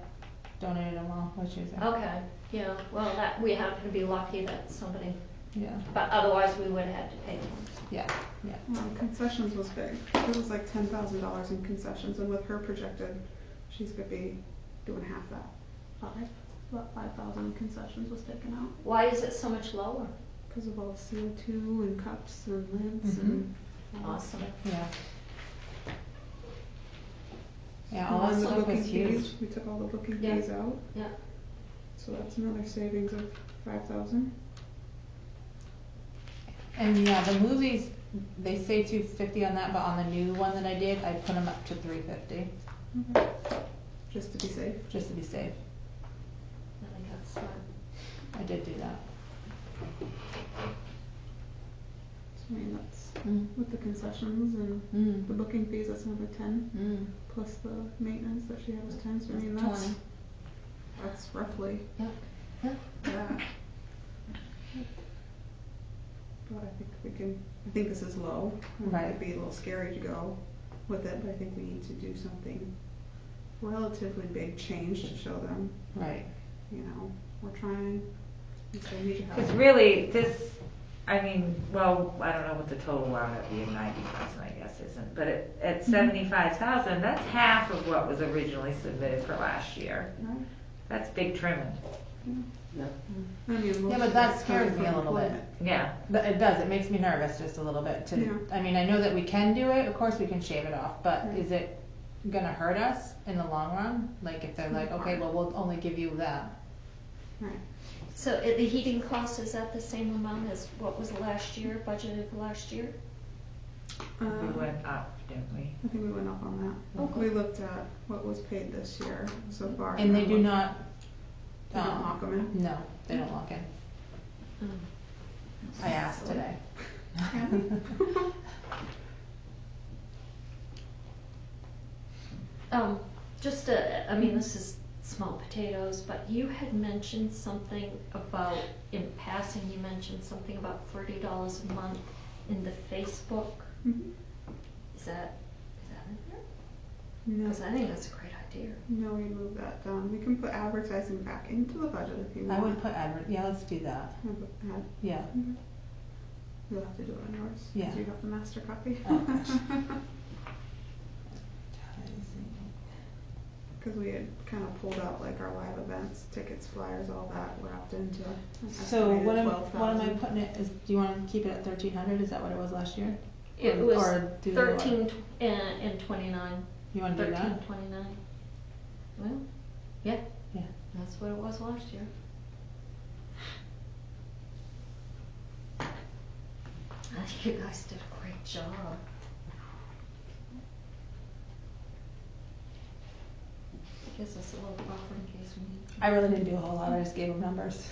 donated them all. What she was saying. Okay, yeah, well, that, we happen to be lucky that somebody, Yeah. but otherwise we would have had to pay them. Yeah. Concessions was big. It was like $10,000 in concessions, and with her projected, she's gonna be doing half that. About 5,000 in concessions was taken out Why is it so much lower? because of all the CO2 and cups and lids and. Awesome. Yeah. Yeah, all that And the stuff booking was huge. fees, we took all the booking Yeah. fees out. Yeah. So that's another savings of 5,000. And yeah, the movies, they say 250 on that, but on the new one that I did, I put them up to 350, Okay. Just to be safe. just to be safe. I think that's smart. I did do that. So I mean, that's Mm. with the concessions and Mm. the booking fees, that's another 10, Mm. plus the maintenance that she had was 10, so I mean, 20. that's roughly Yep. Yep. that. But I think this is low. It Right. might be a little scary to go with it, but I think we need to do something relatively big change to show them, Right. you know, we're trying, and so we need your help. Because really, this, I mean, well, I don't know what the total wound up being, 90,000, I guess, isn't, but at 75,000, that's half of what was originally submitted for last year. Right? That's big trimming. I mean, most Yeah, but of that it's scares coming me a from little bit. employment. Yeah. But it does, it makes me nervous just a little bit to, Yeah. I mean, I know that we can do it, of course we can shave it off, but Right. is it gonna hurt us in the long run? Like if they're like, okay, well, we'll only give you that. Right. So the heating cost, is that the same amount as what was last year, budgeted for last year? We went up, didn't we? I think we went up on that. Okay. We looked at what was paid this year so far. And they do what- not, They don't lock them in? no, they don't lock in. I asked today. Just I mean, this is small potatoes, but you had mentioned something about, in passing, you mentioned something about $30 a month in the Facebook. Mhm. Is that in there? No, Because I think that's a great idea. no, we moved that down. We can put advertising back into the budget if you I want. would put yeah, let's do that. Ad- Yeah. mhm. You'll have to do it on yours. 'Cause Yeah. you have the master copy. Oh, gosh. Because we had kind of pulled out like our live events, tickets, flyers, all that wrapped into an So estimated what am I 12,000. putting it, do you wanna keep it at 1,300, is that what it was last year? It Or- was or do lower? 13 and 29. You wanna do that? 13.29. Well, yeah. Yeah. That's what it was last year. I think you guys did a great job. Gives us a little buffer in case we need. I really didn't do a whole lot, I just gave them numbers.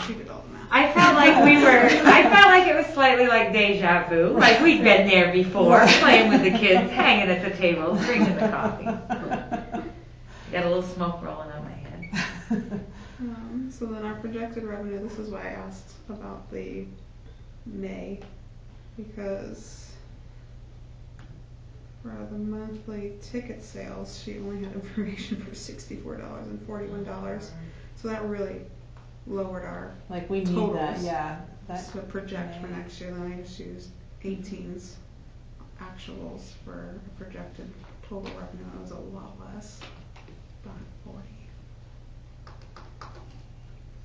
She did all the math. I felt like it was slightly like deja vu, like we'd been there before, playing with the kids, hanging at the table, drinking the coffee. Got a little smoke rolling on my head. So then our projected revenue, this is why I asked about the May, because for the monthly ticket sales, she only had information for $64 and $41. So that really lowered our Like, we need that, totals. yeah, that, to project for May. next year. Then I just used 18's actuals for a projected total revenue. It was a lot less, about 40.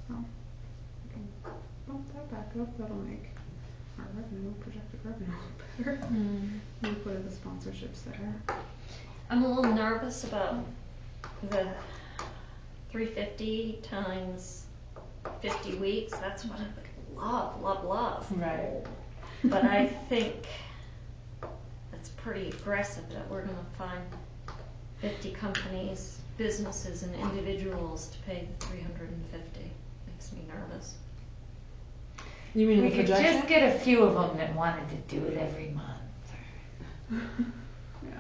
So we can bump that back up. That'll make our revenue, projected revenue, better. We'll put in the sponsorships there. I'm a little nervous about the 350 times 50 weeks. That's what I would love. right. But I think it's pretty aggressive that we're gonna find 50 companies, businesses and individuals to pay the 350. Makes me nervous. You mean We the could projection? just get a few of them that wanted to do it every month. Yeah.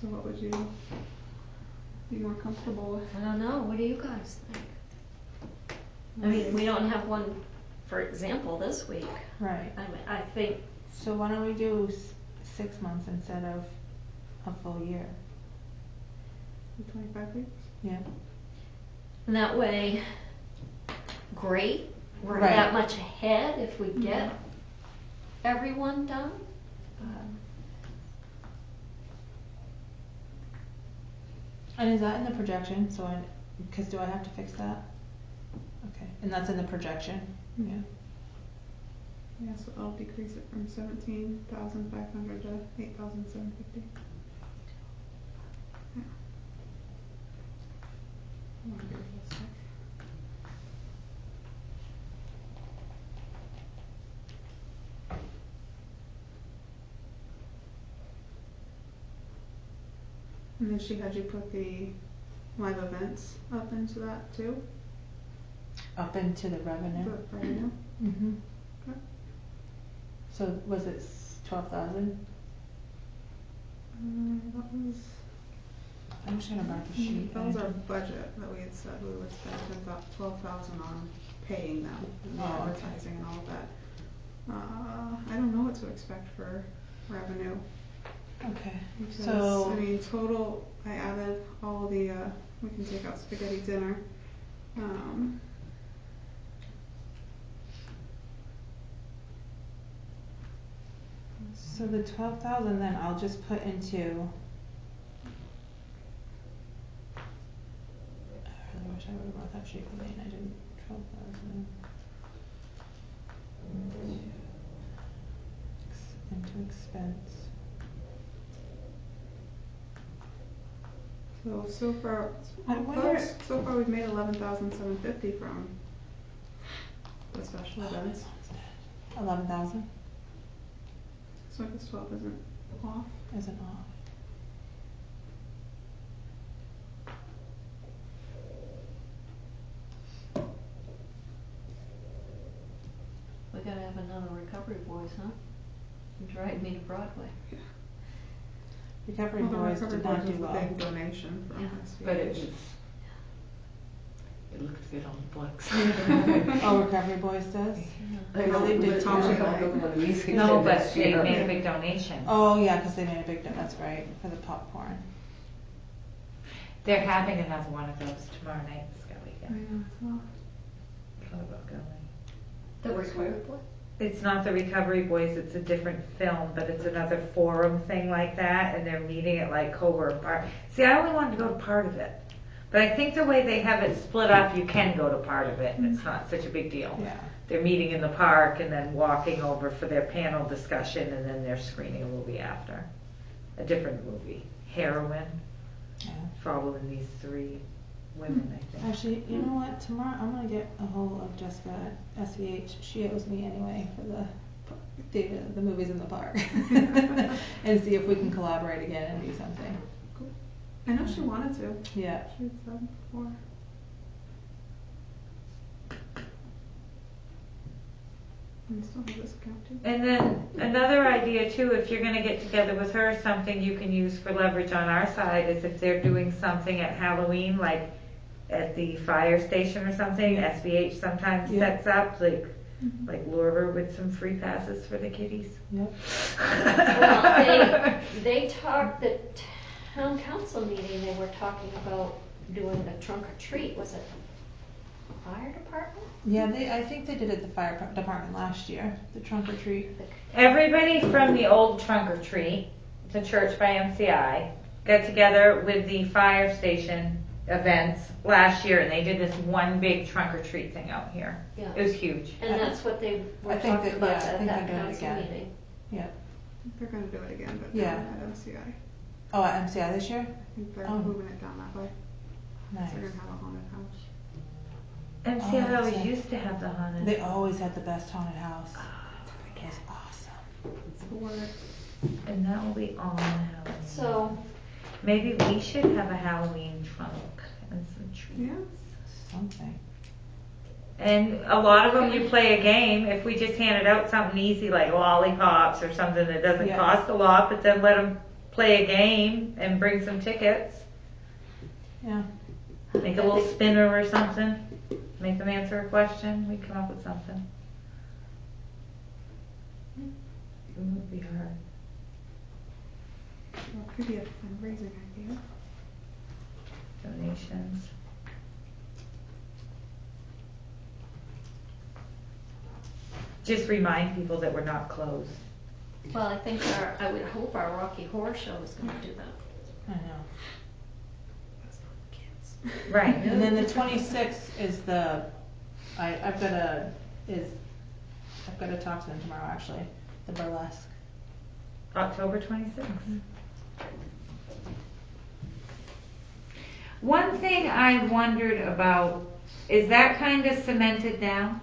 So what would you be more comfortable with? I don't know, what do you guys think? I mean, we don't have one, for example, this week. Right, I mean, I think, so why don't we do 6 months instead of a full year? 25 weeks? Yeah. and that way, great, we're Right. that much ahead if we get everyone done. And is that in the projection, so because do I have to fix that? Okay, and that's in the projection? Yeah. Yeah, so I'll decrease it from 17,500 to 8,750. Yeah. I wanna be realistic. And then she had you put the live events up into that too? Up into the revenue. The revenue? Mm-hmm. Okay. So was it 12,000? That was, I'm just gonna mark the sheet. that was our budget that we had said we would spend about 12,000 on paying them and the Oh, okay. advertising and all of that. I don't know what to expect for revenue. Okay, Because, so. I mean, total, I added all the, we can take out spaghetti dinner. So the 12,000 then I'll just put into. I really wish I would have brought that sheet with me and I didn't. 12,000 into expense. So far, I wonder- so far we've made 11,750 from the special events. 11,000 So I guess 12 isn't off. isn't off. We gotta have another Recovery Boys, huh? Drag me to Broadway. Recovery Although Boys Recovery did not Boys do was the well. big donation from SVH. But it looks good on the books. Oh, Recovery Boys does? They No, really but did Tom Tom Shea. No, but they made a big donation. Oh, yeah, because they made a big, that's right, for the popcorn. They're having another one of those tomorrow night, Scully. I know, well, Thought about going. The Recovery Boy? It's not the Recovery Boys, it's a different film, but it's another forum thing like that, and they're meeting at like Covert Park. See, I only wanted to go to part of it, but I think the way they have it split up, you can go to part of it, and it's not such a big deal. Yeah. They're meeting in the park and then walking over for their panel discussion, and then they're screening a movie after. A different movie, Heroine, Yeah. following these three women, I think. Actually, you know what? Tomorrow I'm gonna get a hold of Jessica at SVH. She owes me anyway for the movies in the park, and see if we can collaborate again and do something. I know she wanted to. Yeah. She had said before. And still have this account too. And then another idea too, if you're gonna get together with her, something you can use for leverage on our side is if they're doing something at Halloween, like at the fire station or something, SVH sometimes Yeah. sets up, like lure her with some free passes for the kiddies. Yep. Well, they talked, the town council meeting, they were talking about doing a trunk or treat, was it the fire department? Yeah, I think they did it at the fire department last year, the trunk or treat. Everybody from the old trunk or treat, the church by MCI, got together with the fire station events last year, and they did this one big trunk or treat thing out here. Yeah. It was huge. And that's what they were I think talking that- about yeah, I at think that they're doing it council again. meeting. Yeah. They're gonna do it again, but Yeah. down at MCI. Oh, at MCI this year? I think they're Oh. moving it down that way. Nice. They're gonna have a haunted house. MCI Oh, always yeah. used to have the haunted. They always had the best haunted house. Oh, It was awesome. It's the word. and that will be on Halloween. So, Maybe we should have a Halloween trunk and some treats. Yeah. Something. And a lot of them, you play a game. If we just handed out something easy like lollipops or something that doesn't Yeah. cost a lot, but then let them play a game and bring some tickets. Yeah. Make a little spinner or something. Make them answer a question. We come up with something. It won't be hard. Well, it could be a fundraising idea. Donations. Just remind people that we're not closed. well, I think I would hope our Rocky Horror Show is gonna do that. I know. That's not the kids. Right. And then the 26th is the, I've got is I've got to talk to them tomorrow, actually, the burlesque. October 26th. One thing I wondered about, is that kind of cemented now?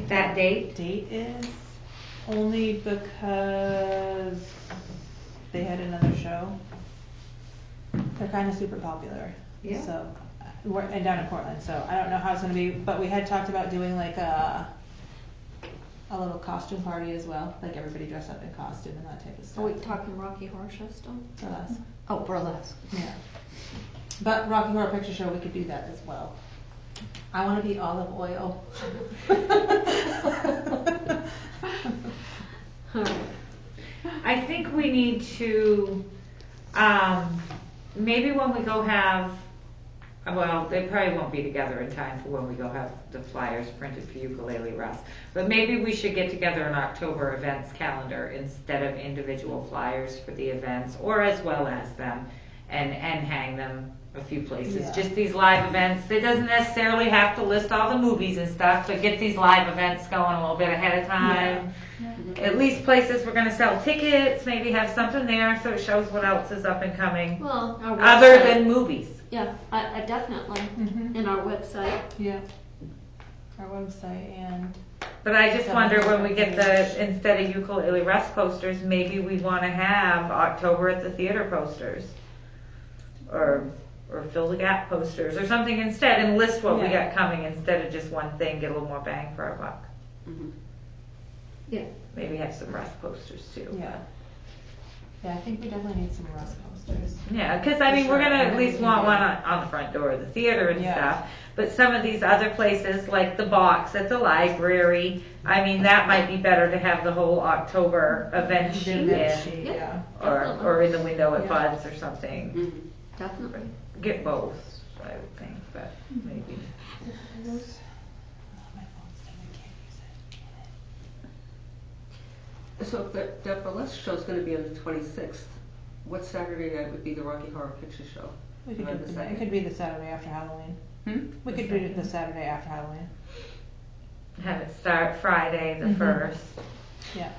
That date? Date is only because they had another show. They're kind of super popular. Yeah. So, and down in Portland, so I don't know how it's gonna be, but we had talked about doing like a little costume party as well, like everybody dress up in costume and that type of stuff. Are we talking Rocky Horror Show still? Burlesque. Oh, burlesque. Yeah. But Rocky Horror Picture Show, we could do that as well. I wanna be olive oil. I think we need to, maybe when we go have, well, they probably won't be together in time for when we go have the flyers printed for Ukulele Rust. But maybe we should get together an October events calendar instead of individual flyers for the events, or as well as them, and hang them a few places. Yeah. Just these live events. It doesn't necessarily have to list all the movies and stuff, but get these live events going a little bit ahead of time. At least places we're gonna sell tickets, maybe have something there so it shows what else is up and coming, Well, our other website- than movies. Yeah, I definitely, Mhm. in our website. Yeah. Our website and. But I just wonder when we get the, instead of Ukulele Rust posters, maybe we wanna have October at the Theater posters. Or Fill the Gap posters or something instead, and list what we Yeah. got coming instead of just one thing, get a little more bang for our buck. Yeah. Maybe have some Rust posters too. Yeah. Yeah, I think we definitely need some Rust posters. Yeah, because I mean, we're gonna at least want one on the front door of the theater and Yeah. stuff. But some of these other places, like the box at the library, I mean, that might be better to have the whole October event sheet in, Yeah. or in the window at Yeah. Bud's or something. Definitely. Get both, I would think, but maybe. My phone's dead, I can't use it. So if that burlesque show's gonna be on the 26th, what Saturday night would be the Rocky Horror Picture Show? We could On do the it, second? it could be the Saturday after Halloween. We could do it the Saturday after Halloween. Have it start Friday the Mhm. 1st. Yeah.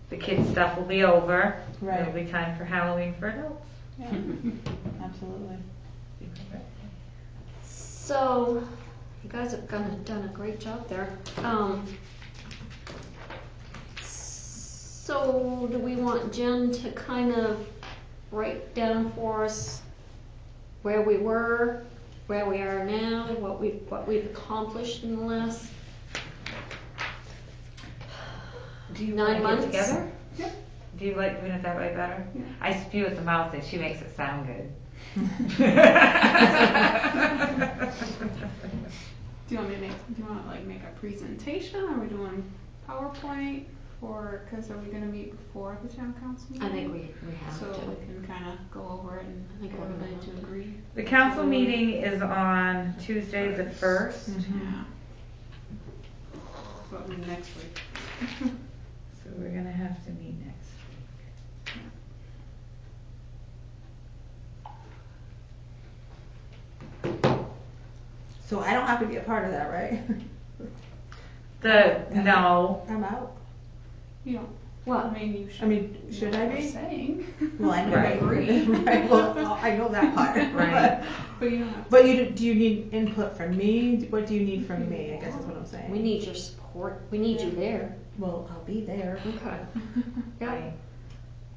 The kids' stuff will be over. Right. It'll be time for Halloween for adults. Yeah. Absolutely. So, you guys have done a great job there. So, do we want Jen to kind of break down for us where we were, where we are now, what we've accomplished in the last Do you 9 want to months? get together? Yeah. Do you like doing it that way better? Yeah. I spew at the mouth and she makes it sound good. Do you want me to make a presentation? Are we doing PowerPoint? Or, cause are we gonna meet before the town council meeting? I think we have So to. we can kinda go over it and I think get we're gonna everybody to have to. agree. The council meeting is on Tuesday the 1st. Yeah. What, next week? So we're gonna have to meet next. So I don't have to be a part of that, right? No, I'm out. You don't, What? I mean, you should. I mean, should I know what be? we're saying. Well, I know. Right. Agree. Right, well, I know that part. Right. But you don't have to. But do you need input from me? What do you need from me, I guess is what I'm saying. We need your support. We need you there. Well, I'll be there. Okay. Yeah. right.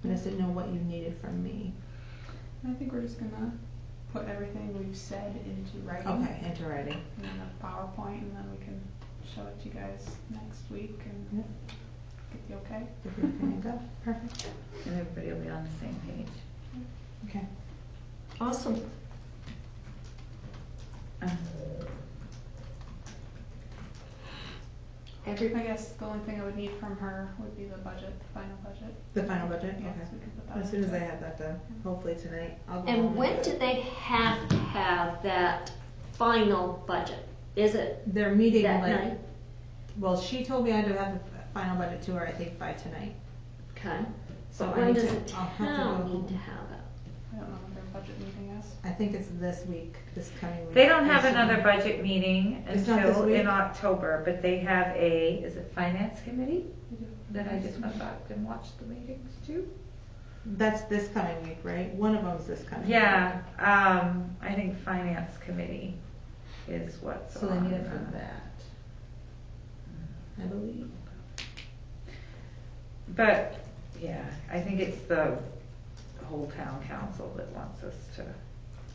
I just didn't know what you needed from me. I think we're just gonna put everything we've said into writing. Okay, into writing. And then a PowerPoint, and then we can show it to you guys next week and Yep. get the okay. If you're gonna go, perfect. And everybody will be on the same page. Okay. Awesome. I guess the only thing I would need from her would be the budget, the final budget. The final budget? Yes, Okay. we can put that As soon as I into- have that done, hopefully tonight, I'll go home And when do do it. they have to have that final budget? Is it They're meeting that like, night? well, she told me I had to have the final budget to her, I think, by tonight. Okay. So But I when need does to, the I'll have to town go need to home. have it? I don't know when their budget meeting is. I think it's this week, this coming week. They don't have another budget meeting It's not this until week? in October, but they have is it finance committee? That I just went back and watched the meetings too. That's this coming week, right? One of them's this coming week. Yeah, I think finance committee is what's So they on, need it for that, I believe. But, yeah, I think it's the whole town council that wants us to.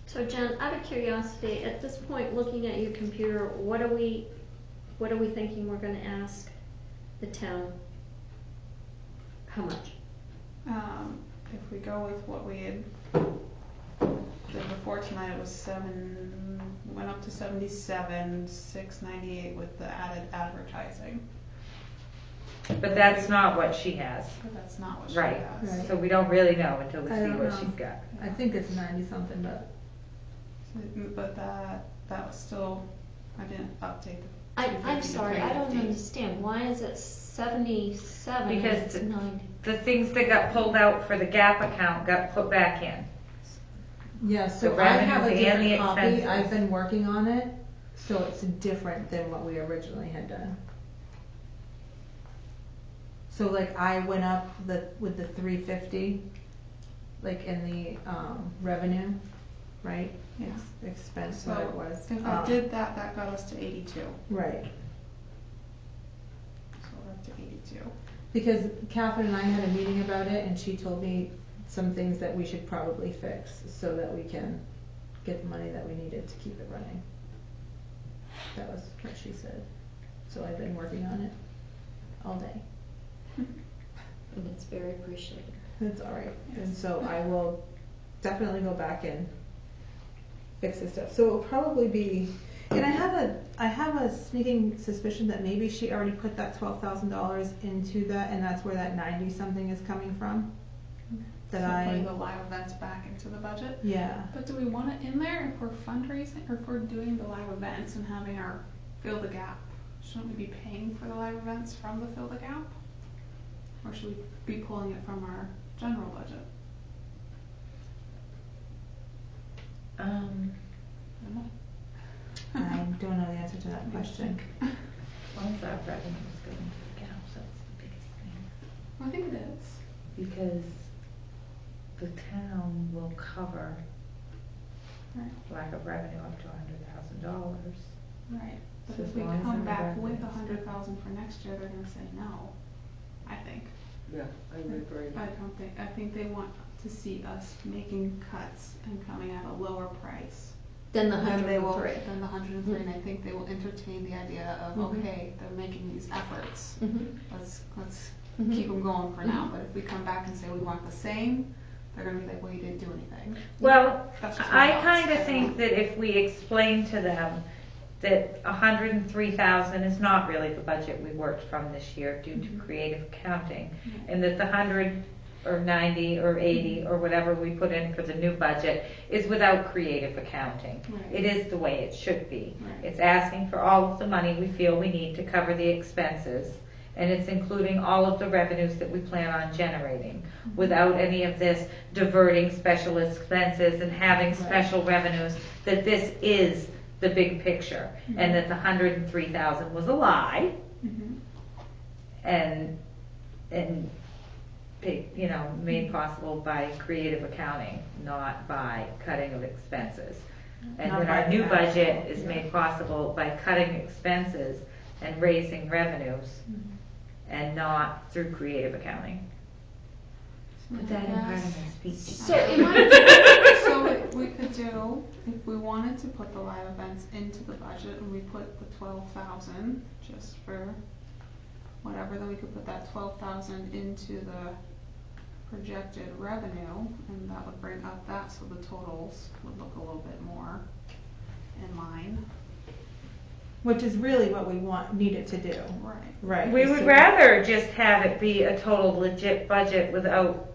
So Jen, out of curiosity, at this point, looking at your computer, what are we thinking we're gonna ask the town? How much? If we go with what we had did before tonight, it was went up to 77,698 with the added advertising. But that's not what she has. But that's not what she Right. has. Right. So we don't really know until we I see don't what know. she's got. I think it's 90 something, but. But that was still, I didn't update the. I'm 250 to sorry, I don't 350. understand, why is it 77 and Because it's 90? The things that got pulled out for the GAP account got put back in. Yeah, so The I have a revenues and the different copy, expenses. I've been working on it, so it's different than what we originally had done. So like I went up with the 350, like in the, revenue, right? Yeah. Expense, So whatever it was. if I did that, that got us to 82. Right, So we're up to 82. because Catherine and I had a meeting about it and she told me some things that we should probably fix so that we can get the money that we needed to keep it running. That was what she said. So I've been working on it all day. And it's very appreciated. That's all right. And so I will definitely go back and fix this stuff. So it'll probably be, and I have a sneaking suspicion that maybe she already put that $12,000 into that, and that's where that 90 something is coming from. That So I, putting the live events back into the budget. yeah. But do we want it in there if we're fundraising or if we're doing the live events and having our Fill the Gap? Shouldn't we be paying for the live events from the Fill the Gap? Or should we be pulling it from our general budget? Um, I don't know. I don't know the answer to that question. as long as our revenue is going to the GAPs, that's the biggest thing. I think it is. Because the town will cover Right. lack of revenue up to $100,000. Right. But So if as we long as come our back with revenues- 100,000 for next year, they're gonna say no. I think. Yeah, I would agree. I think they want to see us making cuts and coming at a lower price. Then the Then they will, 103. then the 103, and I think they will entertain the idea of, Mhm. okay, they're making these efforts. Mhm. Let's Mhm. keep them going for now, but if we come back and say we want the same, they're gonna be like, well, you didn't do anything. Well, That's just my I thoughts. kind I of don't think know. that if we explain to them that 103,000 is not really the budget we worked from this year due to creative accounting, and that the 100 or 90 or 80 or whatever we put in for the new budget is without creative accounting. Right. It is the way it should be. Right. It's asking for all of the money we feel we need to cover the expenses, and it's including all of the revenues that we plan on generating, without any of this diverting special expenses and having special revenues, that this is the big picture, and that the 103,000 was a lie, Mhm. and made possible by creative accounting, not by cutting of expenses. And Not that by our new the actual, budget is yeah. made possible by cutting expenses and raising revenues, Mm-hmm. and not through creative accounting. Put that in part of my speech. So am I, So what we could do, if we wanted to put the live events into the budget and we put the 12,000 just for whatever, then we could put that 12,000 into the projected revenue, and that would bring up that, so the totals would look a little bit more in line. Which is really what we need it to do. Right. Right. We is would to- rather just have it be a total legit budget without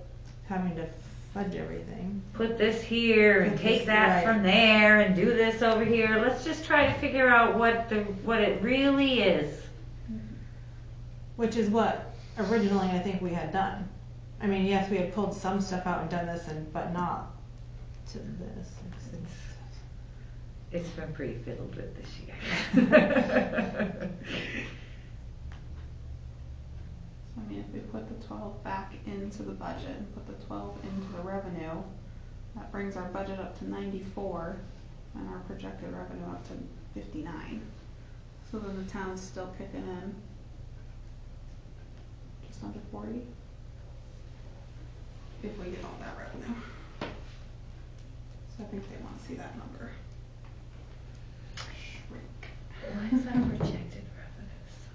Having to fudge everything. put this here and take that Right. from there and do this over here. Let's just try to figure out what it really is. Which is what originally I think we had done. I mean, yes, we had pulled some stuff out and done this, but not to this. It's been pretty fiddled with this year. So I mean, if we put the 12 back into the budget and put the 12 into the revenue, that brings our budget up to 94 and our projected revenue up to 59. So then the town's still kicking in just under 40 if we get all that revenue. So I think they want to see that number shrink. Why is that projected revenue so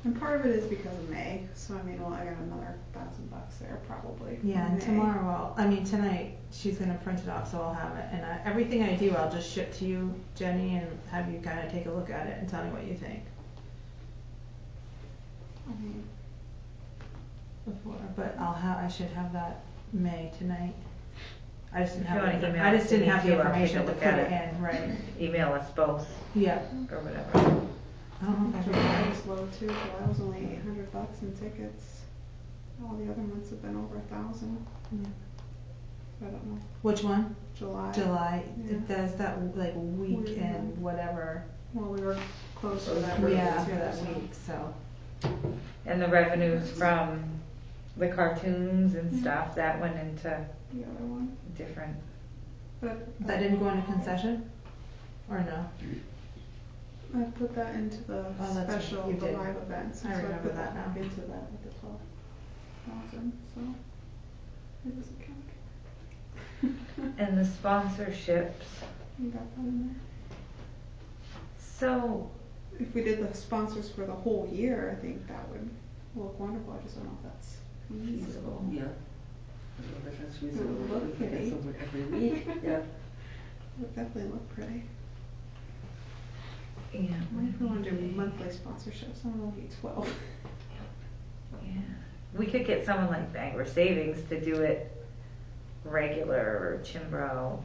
And part of it is because of May, so I mean, well, I got another $1,000 there probably. Yeah, from and May. tomorrow, tonight, she's gonna print it off, so I'll have it, and everything I do, I'll just ship to you, Jenny, and have you kinda take a look at it and tell me what you think Mhm. before, but I should have that May tonight. I just didn't If you have, wanna the- email I it just to didn't me have the too, I'll take a information to look put at it it. in, right, Email us both yeah. or whatever. I don't know if I July can- was low too. July was only $800 in tickets. All the other months have been over 1,000. Yeah. I don't know. Which one? July. July, Yeah. it does that like week Weird and one. whatever, Well, we were closed for that. yeah, too, for that so- week, so. And the revenues from the cartoons and stuff, that went into The other one, different, but That didn't go into concession? Or no? I put that into the Oh, that's right, special, you the did. live events. I and so remember put that back now. into that with the 12,000. So it doesn't count. and the sponsorships. You got that in there. So, If we did the sponsors for the whole year, I think that would look wonderful. I just don't know if that's feasible. Yeah. I don't know if that's It would reasonable. look If we get pretty. someone every week, yeah. It would definitely look pretty. yeah. What if we want to do monthly sponsorships? I don't know, maybe 12. Yeah. We could get someone like Bangor Savings to do it regular or Chimbro.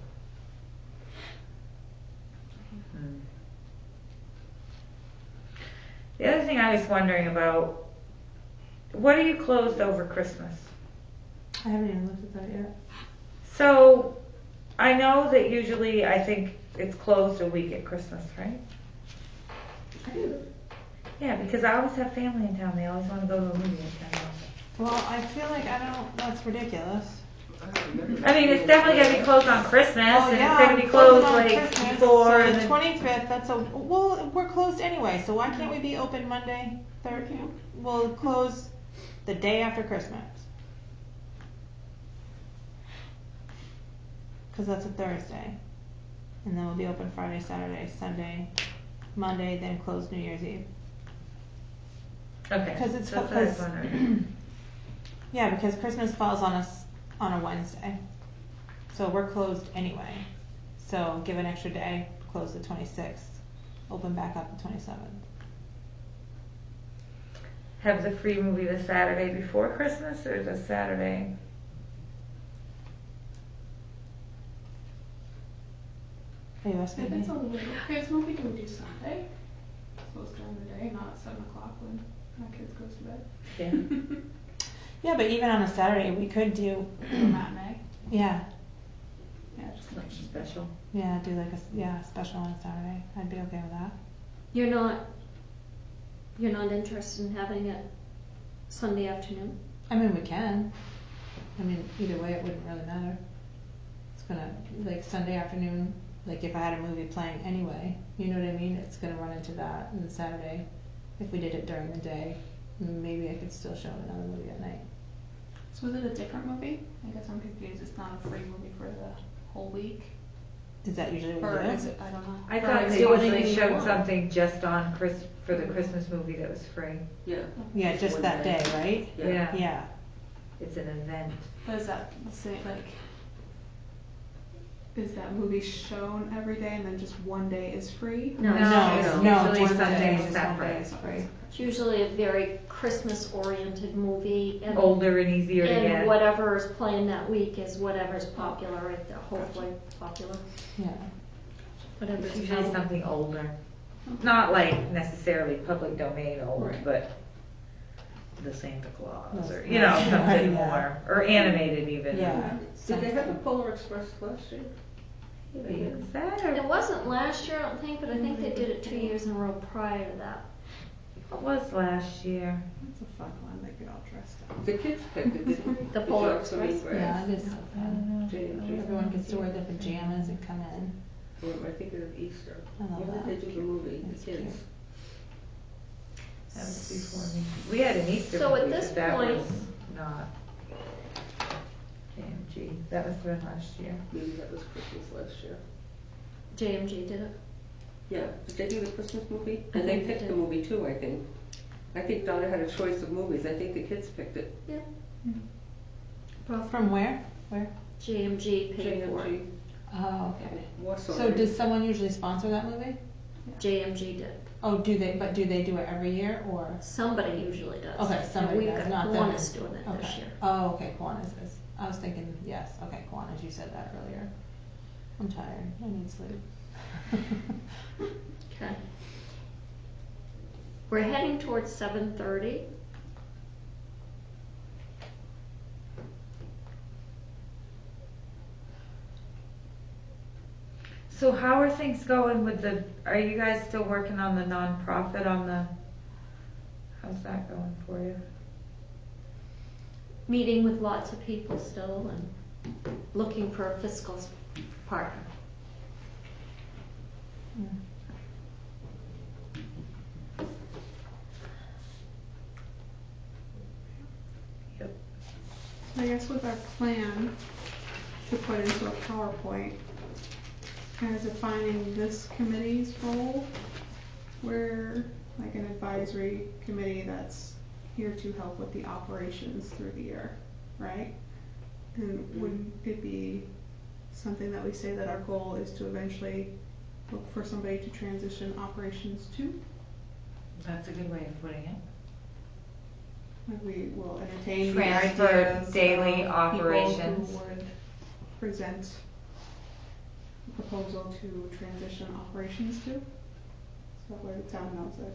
Hmm. The other thing I was wondering about, what are you closed over Christmas? I haven't even looked at that yet. So, I know that usually I think it's closed a week at Christmas, right? Yeah, because I always have family in town. They always want to go to a movie in town. Well, I feel like that's ridiculous. I mean, it's definitely gonna be closed on Christmas, Oh, and yeah, it's gonna be closed on like Christmas, before. So and the then- 25th, well, we're closed anyway, so why can't we be open Monday, third? We'll close the day after Christmas. Cause that's a Thursday. And then we'll be open Friday, Saturday, Sunday, Monday, then close New Year's Eve. Okay. 'Cause it's that's what I was because- wondering. Yeah, because Christmas falls on a Wednesday. So we're closed anyway. So give an extra day, close the 26th, open back up the 27th. Have the free movie the Saturday before Christmas or the Saturday? Are you asking If me? it's a little kids movie, can we do Sunday? So it's during the day, not at 7 o'clock when my kids goes to bed. Yeah. Yeah, but even on a Saturday, we could do, A matinee. yeah, Yeah, just Something special. yeah, do like a special on a Saturday. I'd be okay with that. You're not interested in having it Sunday afternoon? I mean, we can. I mean, either way, it wouldn't really matter. It's gonna, like Sunday afternoon, like if I had a movie playing anyway, you know what I mean? It's gonna run into that on the Saturday. If we did it during the day, maybe I could still show another movie at night. So is it a different movie? I guess I'm confused. It's not a free movie for the whole week? Is that usually what Or you is do? it, I don't know. I Or thought it's they what usually you showed want. something just on for the Christmas movie that was free. Yeah. Yeah, just One that day, right? Yeah. Yeah. It's an event. But is that the same, like, is that movie shown every day and then just one day is free? No. No, usually just something Sunday, separate. is free. It's usually a very Christmas-oriented movie, and Older and easier to and get. whatever is playing that week is whatever's popular right there, hopefully popular, Yeah. whatever's It's usually available. something older. Not like necessarily public domain old, Right. but the Santa Claus, That's or, nice. something Yeah. more, or animated even. Yeah. Did they have a Polar Express last year? Maybe it was that, It or wasn't last year, I don't think, but I think they did it 2 years in a row prior to that. what was last year? It's a fun one, they get all dressed up. The kids picked it, didn't they? The Polar Jocks, I mean, Express? grass. Yeah, it is so I fun. don't know. J&J. Everyone gets to wear their pajamas and come in. Yeah, I think of Easter. I love When that. did they do the movie, That's the kids? That was before me. We had an Easter So at movie, this but that point- was not KMG. That was the last year. Maybe that was Christmas last year. JMG did it. Yeah, did they do the Christmas movie? I And they think they picked the did. movie too, I think. I think Donna had a choice of movies, I think the kids picked it. Yeah. From where? Where? JMG paid for it. JMG, Oh, okay. Warsaw. So does someone usually sponsor that movie? JMG did. Oh, do they, but do they do it every year, or? Somebody usually does. Okay, And somebody we've does, got not them. Kiwanis doing it this Okay. year. Oh, okay, Kiwanis is. I was thinking, yes, okay, Kiwanis, you said that earlier. I'm tired, I need sleep. Okay. We're heading towards 7:30. So how are things going with are you guys still working on the nonprofit how's that going for you? Meeting with lots of people still and looking for a fiscal partner. Yep. I guess with our plan to put into a PowerPoint, kind of defining this committee's role, we're like an advisory committee that's here to help with the operations through the year, right? And would it be something that we say that our goal is to eventually look for somebody to transition operations to? That's a good way of putting it. Like we will entertain the Transfer ideas daily of operations. people who would present a proposal to transition operations to. So where the town knows it.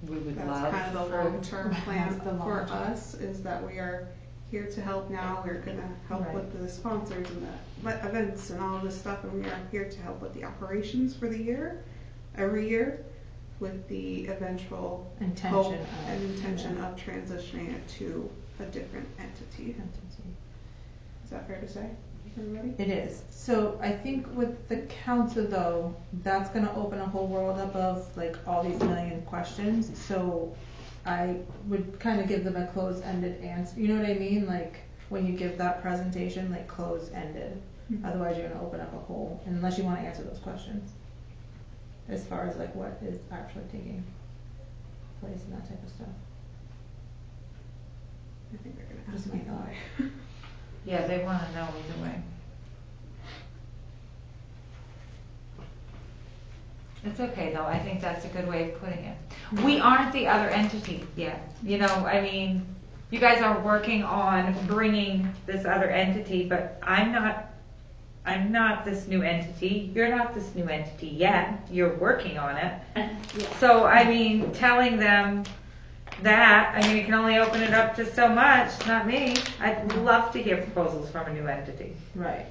We would That's love kind of the for- long-term plan That's the for long-term. us, is that we are here to help now, we're gonna help Right. with the sponsors and the events and all this stuff, and we are here to help with the operations for the year, every year, with the eventual Intention hope of, and intention yeah. of transitioning it to a different entity. Is that fair to say, everybody? It is. So I think with the council though, that's gonna open a whole world up of like all these million questions. So I would kind of give them a closed-ended answer. You know what I mean? Like when you give that presentation, like closed-ended. Mhm. Otherwise you're gonna open up a whole, unless you wanna answer those questions. As far as like what is actually taking place and that type of stuff. I think they're gonna Just ask my me thought. why. Yeah, they wanna know either way. It's okay though, I think that's a good way of putting it. We aren't the other entity yet, I mean, you guys are working on bringing this other entity, but I'm not this new entity, you're not this new entity yet, you're working on it. Yeah. So, I mean, telling them that, I mean, you can only open it up to so much, not me. I'd love to hear proposals from a new entity Right.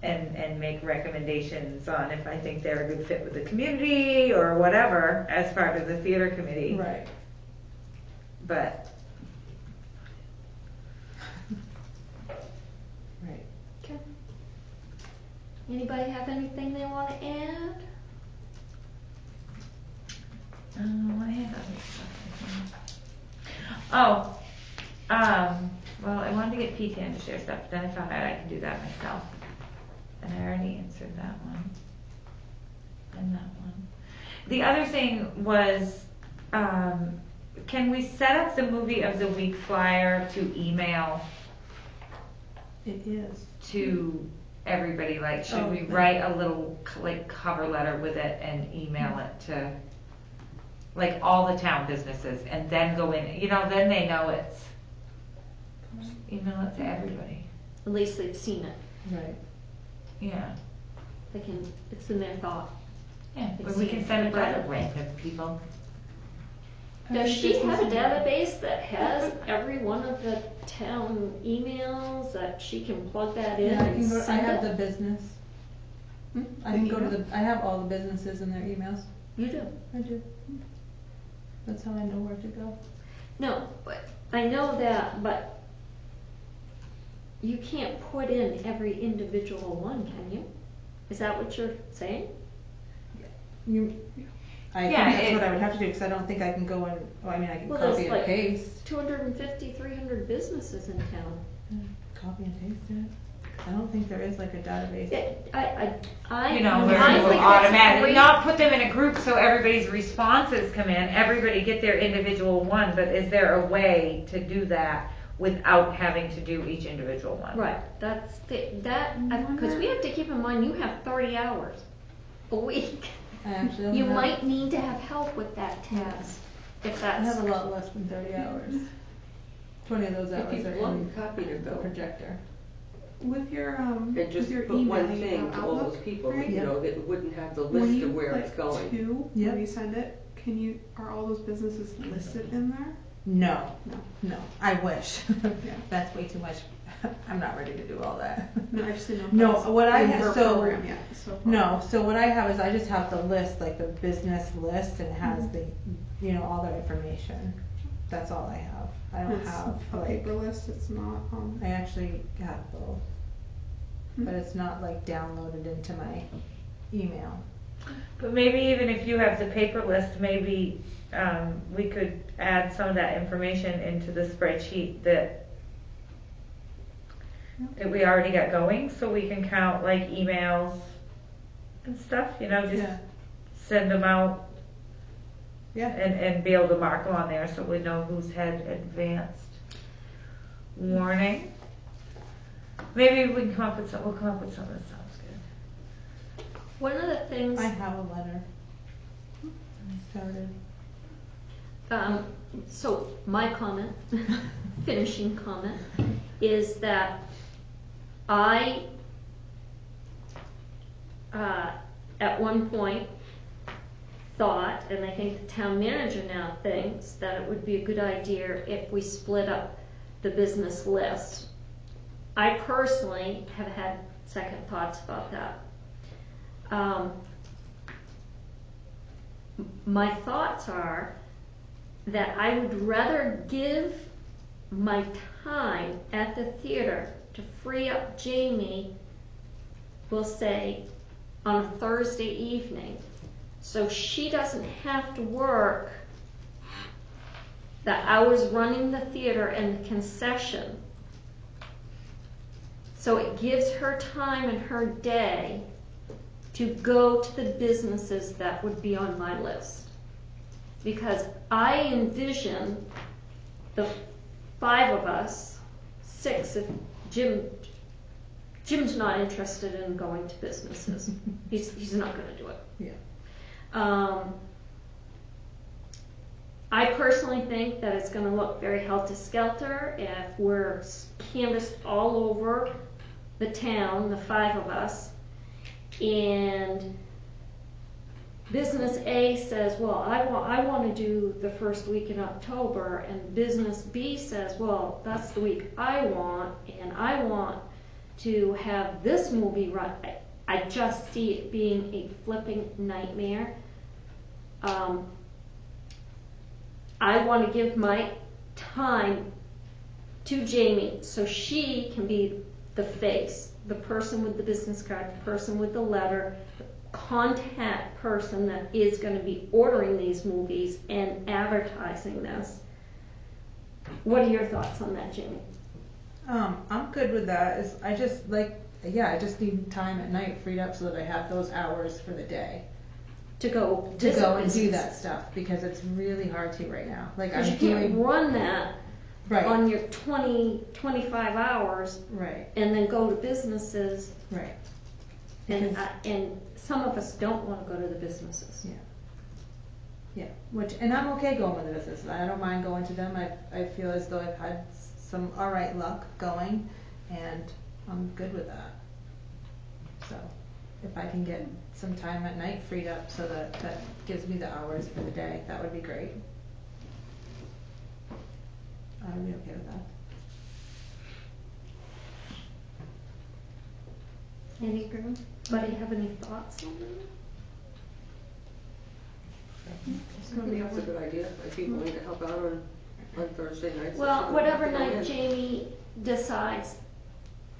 and make recommendations on if I think they're a good fit with the community or whatever as part of the theater committee. Right. But Right. Okay. Anybody have anything they want to add? I had other stuff. Well, I wanted to get P10 to share stuff, but then I found out I can do that myself. And I already answered that one. And that one. The other thing was, can we set up the movie of the week flyer to email It is. to everybody? Like, should Oh, we okay. write a little like cover letter with it and email it to like all the town businesses and then go in, then they know it's, email it to everybody. At least they've seen it. Right. Yeah. It's in their thought. Yeah, They but we see can it. send it to Right. other random people. Does she have a database that has every one of the town emails that she can plug that in Yeah, I and can go, I send have it? the business. I An can go to email? I have all the businesses in their emails. You do? I do. That's how I know where to go. No, but I know that, but you can't put in every individual one, can you? Is that what you're saying? I Yeah, think that's it- what I would have to do, because I don't think I can go and, well, I mean, I can Well, copy there's and like paste. 250, 300 businesses in town. Copy and paste it. I don't think there is like a database. You know, where I it will think that's automatically, great. not put them in a group so everybody's responses come in, everybody get their individual one, but is there a way to do that without having to do each individual one? Right, because we have to keep in mind, you have 30 hours a week. I actually don't You have, might need to have help with that task, if I that's. have a lot less than 30 hours. 20 of those If hours you are plug in a copy to the go, projector. With your and with just your put email, one you thing have to all Outlook, those people, right? you know, that wouldn't have the When list you of where it's click going. to Yep. resend it, are all those businesses listed in there? No, No. no, I wish. Yeah. That's way too much. I'm not ready to do all that. No, I just didn't know. If No, that was what I in ha- your so- program yet, so far. No, so what I have is I just have the list, like the business list, and it has the, you know, all their information. That's all I have. I don't It's have a like, paper list. It's not. I actually have both, but it's not like downloaded into my email. But maybe even if you have the paper list, maybe, we could add some of that information into the spreadsheet that we already got going, so we can count like emails and stuff, you know, just Yeah. send them out. Yeah. And be able to mark them on there so we know who's had advanced warning. Maybe we can we'll come up with something that sounds good. One of the things, I have a letter. I started. so my comment, finishing comment, is that I, at one point, thought, and I think the town manager now thinks, that it would be a good idea if we split up the business list. I personally have had second thoughts about that. My thoughts are that I would rather give my time at the theater to free up Jamie, we'll say, on a Thursday evening, so she doesn't have to work the hours running the theater and the concession. So it gives her time in her day to go to the businesses that would be on my list. Because I envision the 5 of us, 6 if Jim's not interested in going to businesses. He's not going to do it. Yeah. I personally think that it's going to look very helter-skelter if we're canvassed all over the town, the 5 of us, and business A says, well, I want to do the first week in October, and business B says, well, that's the week I want, and I want to have this movie run. I just see it being a flipping nightmare. I want to give my time to Jamie so she can be the face, the person with the business card, the person with the letter, the contact person that is going to be ordering these movies and advertising this. What are your thoughts on that, Jamie? I'm good with that. I just need time at night freed up so that I have those hours for the day To go to visit go and do businesses. that stuff, because it's really hard to right now. Like Because I'm you can't doing run that right, on your 25 hours right, and then go to businesses. right. And Because- and some of us don't want to go to the businesses. Yeah, and I'm okay going with the business. I don't mind going to them. I feel as though I've had some alright luck going, and I'm good with that. So, if I can get some time at night freed up so that gives me the hours for the day, that would be great. I would be okay with that. Anybody have any thoughts on that? I think that's a good idea, if people need to help out on Thursday nights. Well, whatever night Jamie decides,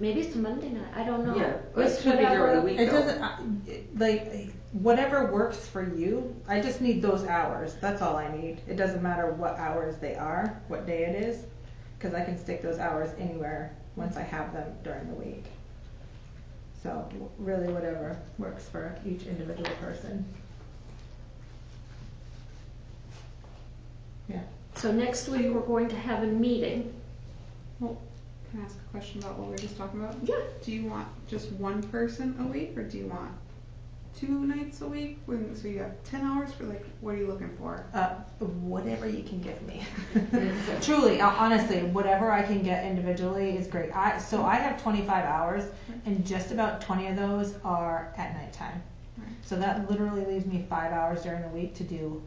maybe it's a Monday night, I don't know. Yeah, it It's should be during the whatever. week It though. doesn't, like, whatever works for you, I just need those hours, that's all I need. It doesn't matter what hours they are, what day it is, cause I can stick those hours anywhere once I have them during the week. So, really whatever works for each individual person. Yeah. So next week, we're going to have a meeting. Well, can I ask a question about what we were just talking about? Yeah. Do you want just one person a week, or do you want 2 nights a week? So you have 10 hours for, like, what are you looking for? Whatever you can give me. Truly, honestly, whatever I can get individually is great. So I have 25 hours, and just about 20 of those are at nighttime. Right. So that literally leaves me 5 hours during the week to do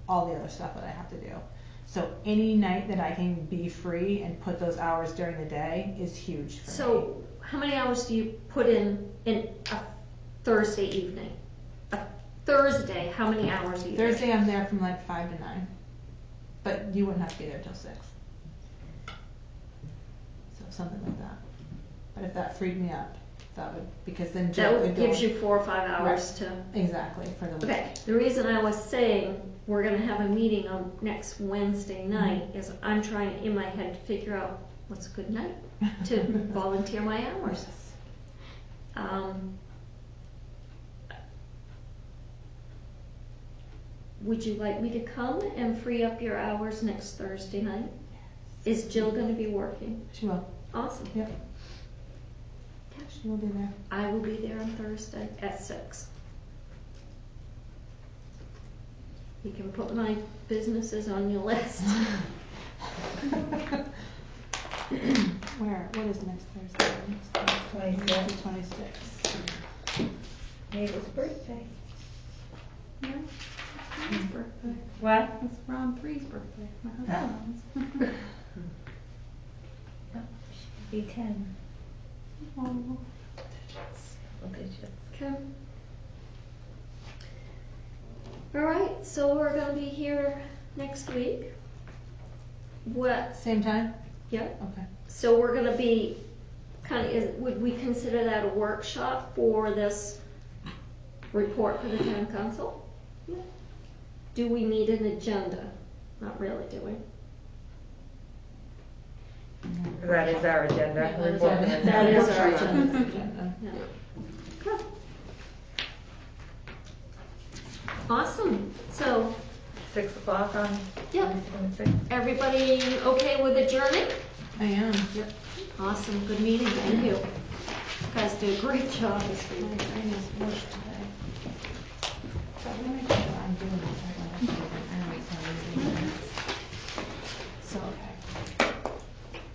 all the other stuff that I have to do. So any night that I can be free and put those hours during the day is huge for me. So how many hours do you put in a Thursday evening? A Thursday, how many hours do you? Thursday I'm there from like 5 to 9, but you wouldn't have to be there till 6. So something like that. But if that freed me up, that would, because then Jill That would go. gives you 4 or 5 hours to. Exactly, for the week. Okay, the reason I was saying we're gonna have a meeting on next Wednesday night is I'm trying in my head to figure out what's a good night to volunteer my hours. Would you like me to come and free up your hours next Thursday night? Is Jill gonna be working? She will. Awesome. Yep. She will be there. I will be there on Thursday at 6. You can put my businesses on your list. Where? What is next Thursday? 26th. 26th. Mabel's birthday. Yeah. His birthday. What? It's Ron 3's birthday. My Oh. husband's. Be 10. Oh. Okay. All right, so we're gonna be here next week. What? Same time? Yeah. Okay. So we're gonna be would we consider that a workshop for this report for the town council? Yeah. Do we need an agenda? Not really, do we? That is our agenda. Yeah, report. That is our Workshop. agenda. Yeah. Cool. Awesome. So, 6 o'clock on yeah, 26th. everybody okay with adjourning? I am. Yep. Awesome, good meeting, thank you. You guys do a great job this week. My brain is mush today. So let me make sure I'm doing this right. I know it's not easy. So, okay.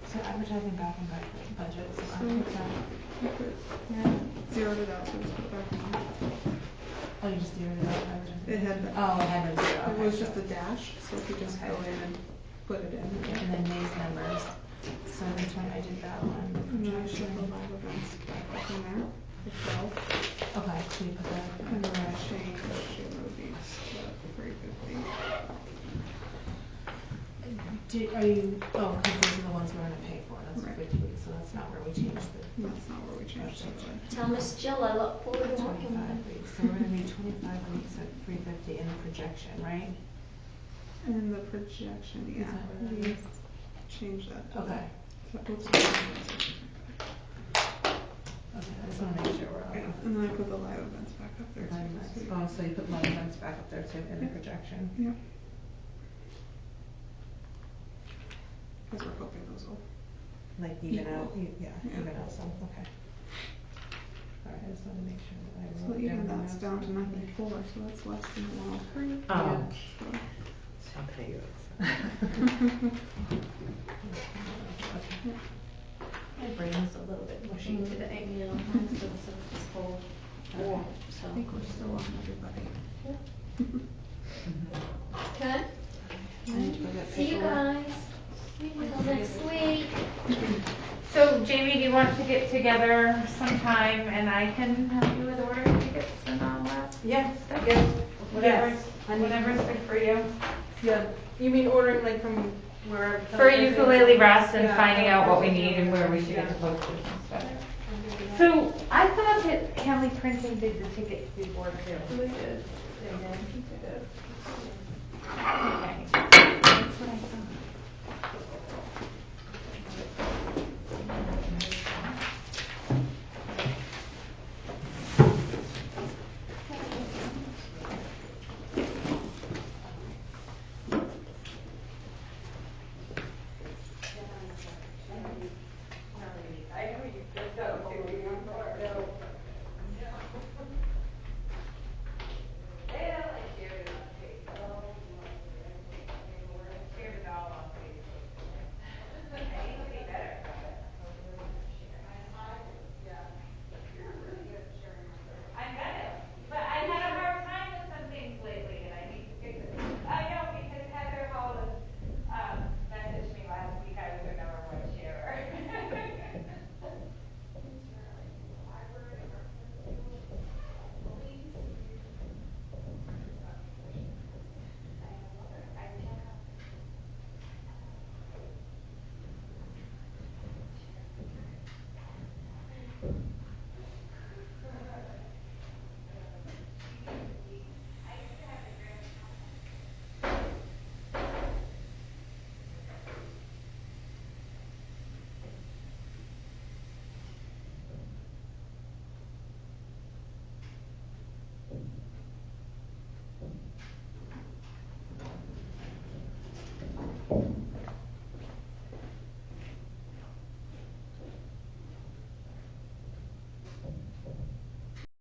So advertising back and back budget, so I put that. Yeah. Zeroed it out, so just put it back on. Oh, you just zeroed it out, advertising? It had, Oh, it had no zero. it Okay, was so- just a dash, so if you just go in and put it in. Yeah, and then these numbers. So which one I did that one? And then I should the live events back up in there, the 12. Okay, so you put that. And then I changed the movies to 350. Are you, oh, because those are the ones we're gonna pay for, that's Right. 50 weeks, so that's not where we changed the. And that's not where we changed it. Tell Miss Jill I look forward to working with 25 her. weeks, so we're gonna be 25 weeks at 350 in the projection, right? And the projection, yeah, that what it we is? changed that. to Okay. that looks like it. Okay, I just wanna make sure we're Yeah, on. and then I put the live events back up there too. so you- Oh, so you put live events back up there too, in the Yeah. projection? Yeah. Because we're hoping those will. Like even Equal. out, yeah, Yeah. even out some, okay. Alright, I just wanna make sure that I So wrote even down that's those. down to 94, so that's less than the 103. Oh. So- Okay. My brain is a little bit mushy today. Yeah, mine's been so cold. Okay, I think we're still on everybody. Okay, I need to go get see you paperwork. guys. Until next week. So Jamie, do you want to get together sometime and I can help you with ordering tickets and all that? Yes, stuff? yes. Whatever's, Yes, I need- whatever's good for you. Yeah, you mean ordering like from where? For ukulele rest and Yeah. finding out what we need and where we should get the posters and stuff. So I thought that Kelly Printing did the tickets before too. They did. Okay. That's what I thought.